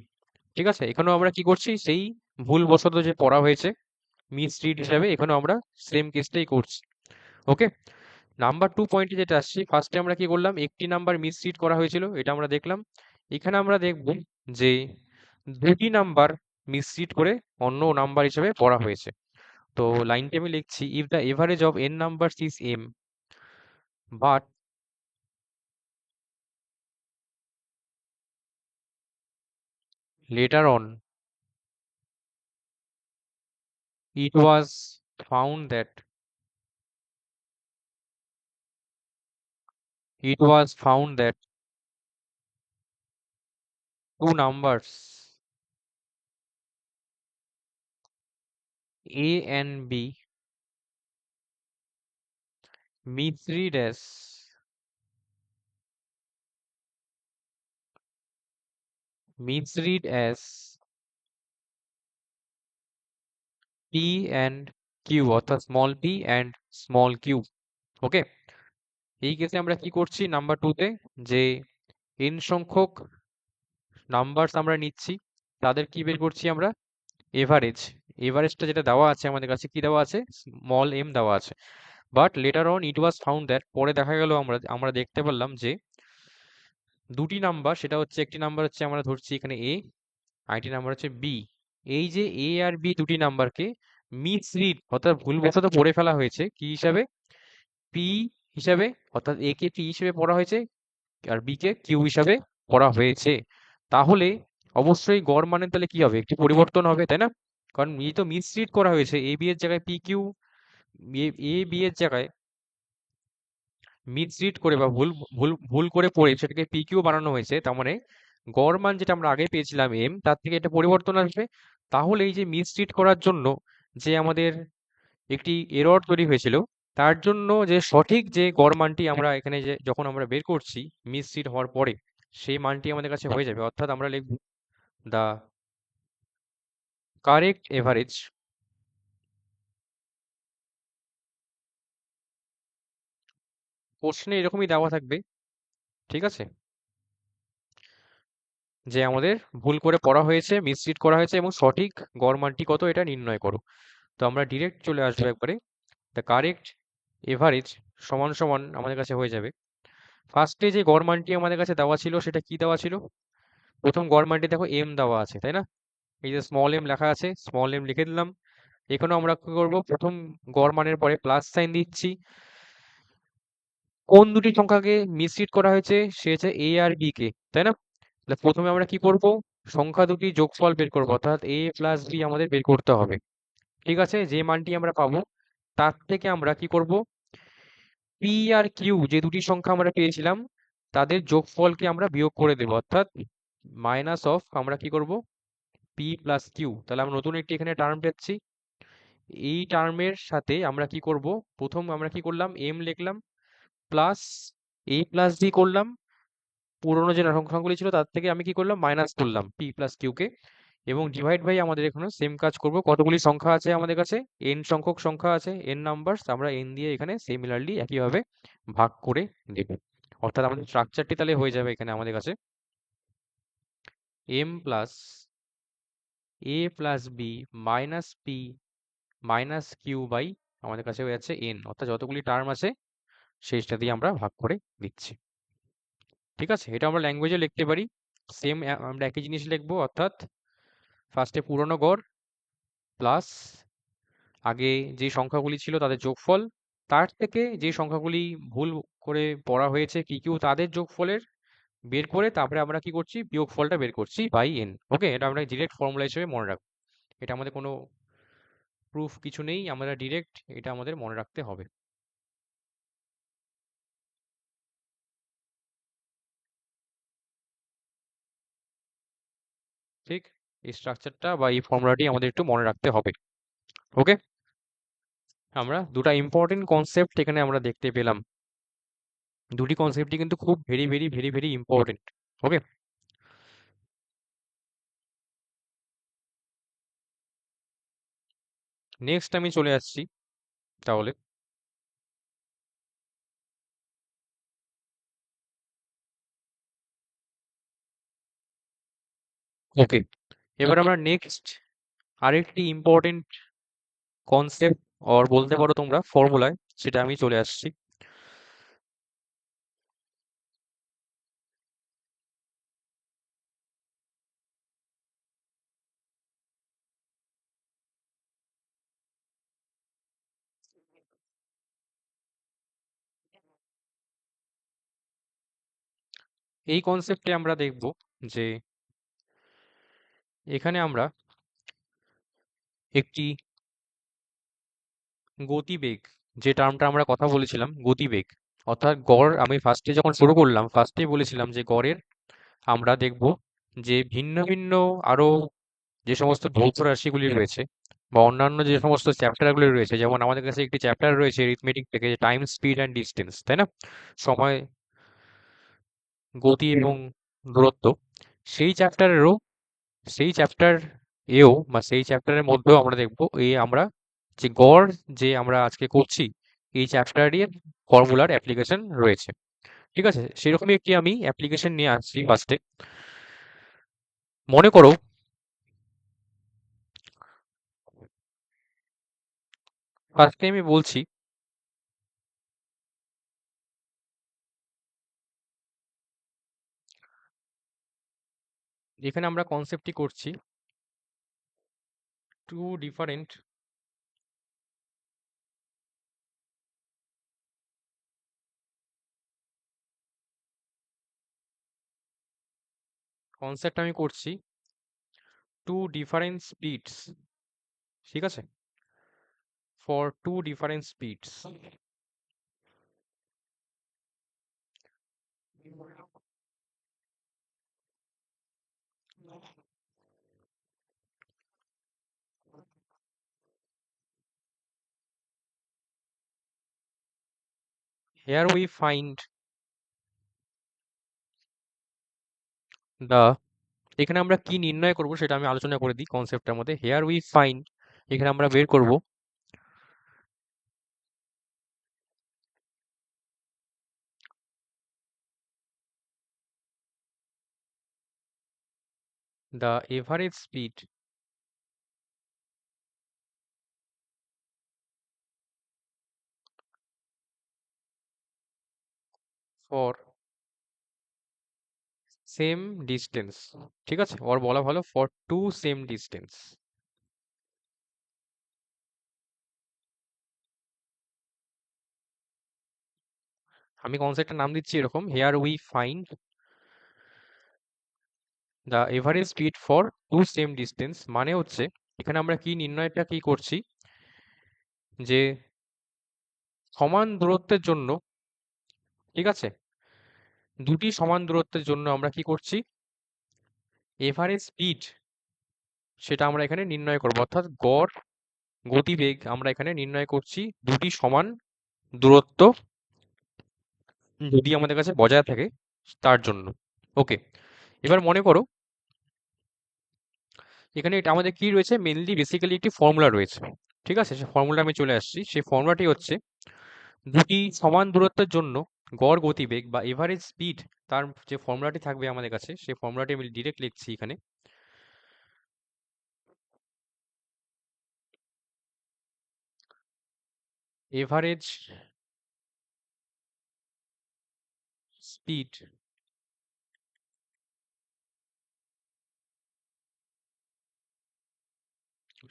ঠিক আছে? এখানেও আমরা কি করছি, সেই ভুলবশত যে পড়া হয়েছে মিসরিড হিসাবে, এখানেও আমরা সেম কেসটাই করছি। ওকে, নাম্বার 2 পয়েন্টে যেটা আসছি, ফার্স্টে আমরা কি করলাম, একটি নাম্বার মিসরিড করা হয়েছিল, এটা আমরা দেখলাম। এখানে আমরা দেখব যে দুটি নাম্বার মিসরিড করে অন্য নাম্বার হিসেবে পড়া হয়েছে। তো লাইনটি আমি লিখছি, if the average of n numbers is m, but later on it was found that it was found that two numbers A and B misread as misread as p and q অর্থাৎ small p and small q। ওকে, এই কেসে আমরা কি করছি নাম্বার টুতে, যে n সংখ্যক নাম্বারস আমরা নিচ্ছি, তাদের কি বের করছি আমরা, এভারেজ। এভারেজটা যেটা দেওয়া আছে আমাদের কাছে, কি দেওয়া আছে, স্মল m দেওয়া আছে। But later on it was found that, পরে দেখা গেল আমরা আমরা দেখতে পারলাম যে দুটি নাম্বার, সেটা হচ্ছে একটি নাম্বার হচ্ছে আমরা ধরছি এখানে a, আরেকটি নাম্বার হচ্ছে b। এই যে a আর b দুটি নাম্বারকে মিসরিড অর্থাৎ ভুলবশত পড়ে ফেলা হয়েছে কি হিসাবে, p হিসাবে, অর্থাৎ a কে p হিসেবে পড়া হয়েছে আর b কে q হিসাবে পড়া হয়েছে। তাহলে অবশ্যই গড় মানে তাহলে কি হবে, একটি পরিবর্তন হবে, তাই না? কারণ এই তো মিসরিড করা হয়েছে, এ বি এর জায়গায় পি কিউ, এ বি এর জায়গায় মিসরিড করে বা ভুল ভুল ভুল করে পড়ে সেটাকে পি কিউ বানানো হয়েছে। তার মানে গড় মান যেটা আমরা আগে পেয়েছিলাম এম, তার থেকে এটা পরিবর্তন আসবে। তাহলে এই যে মিসরিড করার জন্য যে আমাদের একটি এরর তৈরি হয়েছিল, তার জন্য যে সঠিক যে গড় মানটি আমরা এখানে যে যখন আমরা বের করছি মিসরিড হওয়ার পরে, সেই মানটি আমাদের কাছে হয়ে যাবে। অর্থাৎ আমরা লিখব দ্য কারেক্ট এভারেজ প্রশ্নে এরকমই দেওয়া থাকবে, ঠিক আছে, যে আমাদের ভুল করে পড়া হয়েছে, মিসরিড করা হয়েছে এবং সঠিক গড় মানটি কত এটা নির্ণয় করো। তো আমরা ডিরেক্ট চলে আসবো একবারে, দ্য কারেক্ট এভারেজ সমান সমান আমাদের কাছে হয়ে যাবে। ফার্স্টে যে গড় মানটি আমাদের কাছে দেওয়া ছিল সেটা কি দেওয়া ছিল, প্রথম গড় মানটি দেখো এম দেওয়া আছে, তাই না? এই যে স্মল এম লেখা আছে, স্মল এম লিখে দিলাম। এখানেও আমরা কি করবো, প্রথম গড় মানের পরে প্লাস সাইন দিচ্ছি। কোন দুটি সংখ্যাকে মিসরিড করা হয়েছে, সে হচ্ছে এ আর বি কে, তাই না? তাহলে প্রথমে আমরা কি করব, সংখ্যা দুটি যোগফল বের করবো, অর্থাৎ এ প্লাস বি আমাদের বের করতে হবে। ঠিক আছে, যে মানটি আমরা পাবো তার থেকে আমরা কি করব, পি আর কিউ যে দুটি সংখ্যা আমরা পেয়েছিলাম তাদের যোগফলকে আমরা বিয়োগ করে দেবো, অর্থাৎ মাইনাস অফ আমরা কি করব, পি প্লাস কিউ। তাহলে আমরা নতুন একটি এখানে টার্ম পাচ্ছি। এই টার্মের সাথে আমরা কি করব, প্রথম আমরা কি করলাম, এম লিখলাম, প্লাস এ প্লাস বি করলাম, পুরোনো যে সংখ্যাগুলি ছিল তার থেকে আমি কি করলাম, মাইনাস করলাম পি প্লাস কিউ কে, এবং ডিভাইড বাই আমাদের এখানে সেম কাজ করব। কতগুলি সংখ্যা আছে আমাদের কাছে, এন সংখ্যক সংখ্যা আছে, এন নাম্বারস, আমরা এন দিয়ে এখানে সিমিলারলি একইভাবে ভাগ করে দেব। অর্থাৎ আমাদের স্ট্রাকচারটি তাহলে হয়ে যাবে এখানে আমাদের কাছে M plus A plus B minus P minus Q by আমাদের কাছে হয়ে যাচ্ছে এন, অর্থাৎ যতগুলি টার্ম আছে সেইটা দিয়ে আমরা ভাগ করে দিচ্ছি। ঠিক আছে, এটা আমরা ল্যাঙ্গুয়েজে লিখতে পারি, সেম আমরা একই জিনিস লিখবো, অর্থাৎ ফার্স্টে পুরনো গড় প্লাস আগে যে সংখ্যাগুলি ছিল তাদের যোগফল, তার থেকে যে সংখ্যাগুলি ভুল করে পড়া হয়েছে কি কিউ তাদের যোগফলের বের করে তারপরে আমরা কি করছি, বিয়োগফলটা বের করছি বাই এন। ওকে, এটা আমরা ডিরেক্ট ফর্মুলা হিসেবে মনে রাখবো, এটা আমাদের কোনো প্রুফ কিছু নেই, আমরা ডিরেক্ট এটা আমাদের মনে রাখতে হবে। ঠিক, এই স্ট্রাকচারটা বা এই ফর্মুলাটি আমাদের একটু মনে রাখতে হবে। ওকে, আমরা দুটো ইম্পর্টেন্ট কনসেপ্ট এখানে আমরা দেখতে পেলাম, দুটি কনসেপ্টই কিন্তু খুব very very very very important. Okay, next আমি চলে আসছি তাহলে। ওকে, এবার আমরা নেক্সট আরেকটি ইম্পর্টেন্ট কনসেপ্ট অর বলতে পারো তোমরা ফর্মুলায়, সেটা আমি চলে আসছি। এই কনসেপ্টে আমরা দেখব যে এখানে আমরা একটি গতিবেগ, যে টার্মটা আমরা কথা বলেছিলাম, গতিবেগ অর্থাৎ গড়, আমি ফার্স্টে যখন শুরু করলাম ফার্স্টেই বলেছিলাম যে গড়ের আমরা দেখব যে ভিন্ন ভিন্ন আরো যে সমস্ত ভৌত রাশিগুলি রয়েছে বা অন্যান্য যে সমস্ত চ্যাপ্টারগুলি রয়েছে, যেমন আমাদের কাছে একটি চ্যাপ্টার রয়েছে রিথমেটিক থেকে, টাইম, স্পিড অ্যান্ড ডিস্টেন্স, তাই না? সময়, গতি এবং দূরত্ব। সেই চ্যাপ্টারেরও, সেই চ্যাপ্টার এও বা সেই চ্যাপ্টারের মধ্যেও আমরা দেখব এই আমরা যে গড় যে আমরা আজকে করছি এই চ্যাপ্টারের ফর্মুলার অ্যাপ্লিকেশন রয়েছে। ঠিক আছে, সেরকমই একটি আমি অ্যাপ্লিকেশন নিয়ে আসছি ফার্স্টে। মনে করো, ফার্স্টে আমি বলছি, এখানে আমরা কনসেপ্টটি করছি টু ডিফারেন্ট কনসেপ্ট আমি করছি টু ডিফারেন্ট স্পিডস, ঠিক আছে, for two different speeds. Here we find the, এখানে আমরা কি নির্ণয় করব সেটা আমি আলোচনা করে দিই কনসেপ্টের মধ্যে। হেয়ার উই ফাইন্ড, এখানে আমরা বের করব the average speed for same distance, ঠিক আছে, ওর বলা ভালো ফর টু সেম ডিস্টেন্স। আমি কনসেপ্টটার নাম দিচ্ছি এরকম, here we find the average speed for to same distance, মানে হচ্ছে এখানে আমরা কি নির্ণয়টা কি করছি, যে সমান দূরত্বের জন্য, ঠিক আছে, দুটি সমান দূরত্বের জন্য আমরা কি করছি, এভারেজ স্পিড সেটা আমরা এখানে নির্ণয় করব, অর্থাৎ গড় গতিবেগ আমরা এখানে নির্ণয় করছি দুটি সমান দূরত্ব যদি আমাদের কাছে বজায় থাকে তার জন্য। ওকে, এবার মনে করো এখানে এটা আমাদের কি রয়েছে, মেনলি বেসিক্যালি একটি ফর্মুলা রয়েছে, ঠিক আছে, সেই ফর্মুলা আমি চলে আসছি, সেই ফর্মুলাটি হচ্ছে দুটি সমান দূরত্বের জন্য গড় গতিবেগ বা এভারেজ স্পিড, তার যে ফর্মুলাটি থাকবে আমাদের কাছে সেই ফর্মুলাটি আমি ডিরেক্ট লিখছি এখানে। এভারেজ স্পিড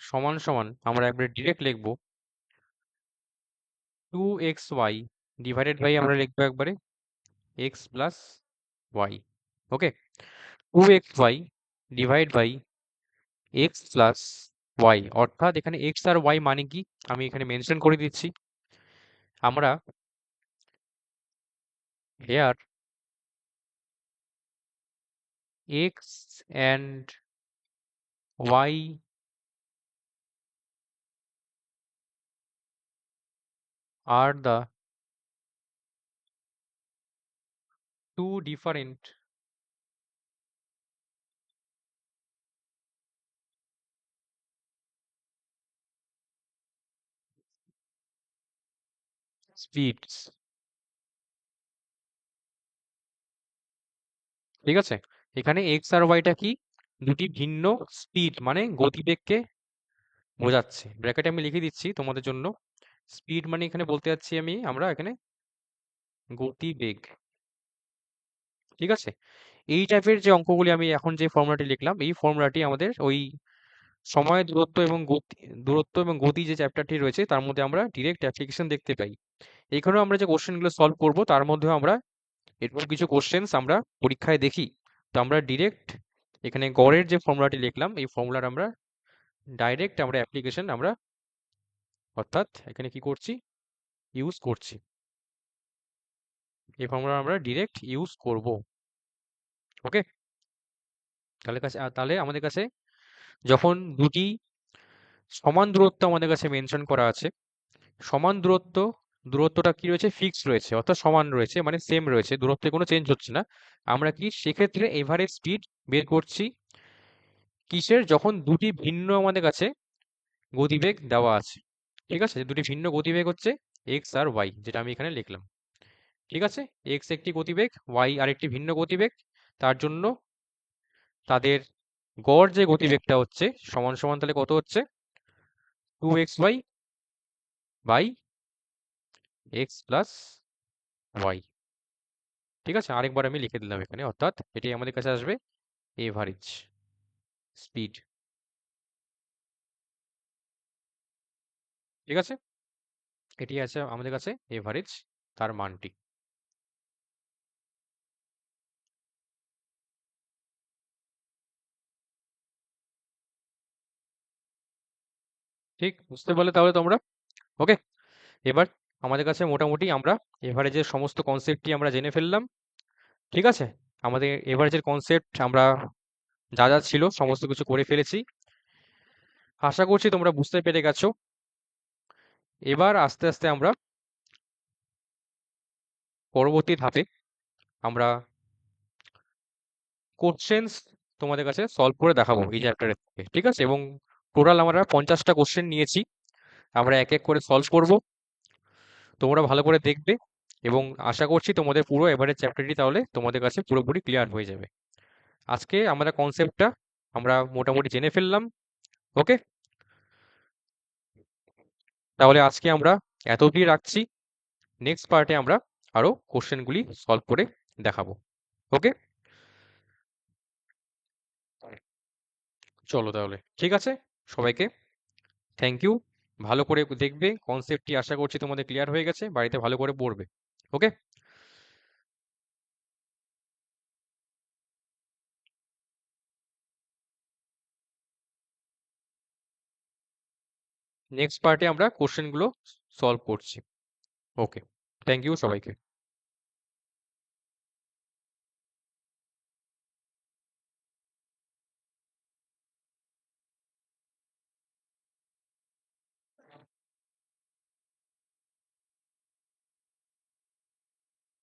সমান সমান আমরা একবারে ডিরেক্ট লিখবো 2xy ডিভাইডেড বাই, আমরা লিখবো একবারে x plus y। Okay, 2xy divide by x plus y, অর্থাৎ এখানে x আর y মানে কি আমি এখানে মেনশন করে দিচ্ছি। আমরা hair x and y are the two different speeds, ঠিক আছে, এখানে x আর y টা কি, দুটি ভিন্ন স্পিড মানে গতিবেগকে বোঝাচ্ছে। ব্র্যাকেটে আমি লিখে দিচ্ছি তোমাদের জন্য, স্পিড মানে এখানে বলতে যাচ্ছি আমি আমরা এখানে গতিবেগ, ঠিক আছে। এই টাইপের যে অঙ্কগুলি আমি এখন যে ফর্মুলাটি লিখলাম এই ফর্মুলাটি আমাদের ওই সময়, দূরত্ব এবং গতি, দূরত্ব এবং গতি যে চ্যাপ্টারটি রয়েছে তার মধ্যে আমরা ডিরেক্ট অ্যাপ্লিকেশন দেখতে পাই। এখানেও আমরা যে কোশ্চেনগুলো সলভ করব তার মধ্যেও আমরা এরকম কিছু কোশ্চেন্স আমরা পরীক্ষায় দেখি। তো আমরা ডিরেক্ট এখানে গড়ের যে ফর্মুলাটি লিখলাম এই ফর্মুলার আমরা ডাইরেক্ট আমরা অ্যাপ্লিকেশন আমরা অর্থাৎ এখানে কি করছি, ইউজ করছি। এই ফর্মুলা আমরা ডিরেক্ট ইউজ করব। ওকে, তাহলে আমাদের কাছে যখন দুটি সমান দূরত্ব আমাদের কাছে মেনশন করা আছে, সমান দূরত্বটা কি রয়েছে, ফিক্স রয়েছে, অর্থাৎ সমান রয়েছে, মানে সেম রয়েছে, দূরত্বে কোনো চেঞ্জ হচ্ছে না। আমরা কি সেক্ষেত্রে এভারেজ স্পিড বের করছি কিসের, যখন দুটি ভিন্ন আমাদের কাছে গতিবেগ দেওয়া আছে। ঠিক আছে, দুটি ভিন্ন গতিবেগ হচ্ছে এক্স আর ওয়াই, যেটা আমি এখানে লিখলাম। ঠিক আছে, এক্স একটি গতিবেগ, ওয়াই আরেকটি ভিন্ন গতিবেগ। তার জন্য তাদের গড় যে গতিবেগটা হচ্ছে সমান সমান, তাহলে কত হচ্ছে, 2xy by x plus Y. ঠিক আছে, আরেকবার আমি লিখে দিলাম এখানে, অর্থাৎ এটি আমাদের কাছে আসবে এভারেজ স্পিড। ঠিক আছে, এটি আছে আমাদের কাছে এভারেজ, তার মানটি। ঠিক বুঝতে পারলে তাহলে তোমরা? ওকে, এবার আমাদের কাছে মোটামুটি আমরা এভারেজের সমস্ত কনসেপ্টটি আমরা জেনে ফেললাম। ঠিক আছে, আমাদের এভারেজের কনসেপ্ট আমরা যা যা ছিল সমস্ত কিছু করে ফেলেছি। আশা করছি তোমরা বুঝতে পেরে গেছো। এবার আস্তে আস্তে আমরা পরবর্তী ধাপে আমরা কোশ্চেন্স তোমাদের কাছে সলভ করে দেখাবো এই চ্যাপ্টারের থেকে। ঠিক আছে, এবং টোটাল আমরা 50টা কোশ্চেন নিয়েছি, আমরা এক এক করে সলভ করব। তোমরা ভালো করে দেখবে এবং আশা করছি তোমাদের পুরো এভারেজ চ্যাপ্টারটি তাহলে তোমাদের কাছে পুরোপুরি ক্লিয়ার হয়ে যাবে। আজকে আমরা কনসেপ্টটা আমরা মোটামুটি জেনে ফেললাম। ওকে, তাহলে আজকে আমরা এত অবধি রাখছি। নেক্সট পার্টে আমরা আরো কোশ্চেনগুলি সলভ করে দেখাবো। ওকে, চলো তাহলে, ঠিক আছে, সবাইকে থ্যাংক ইউ। ভালো করে দেখবে কনসেপ্টটি, আশা করছি তোমাদের ক্লিয়ার হয়ে গেছে, বাড়িতে ভালো করে পড়বে। ওকে। নেক্সট পার্টে আমরা কোশ্চেনগুলো সলভ করছি। ওকে, থ্যাংক ইউ সবাইকে।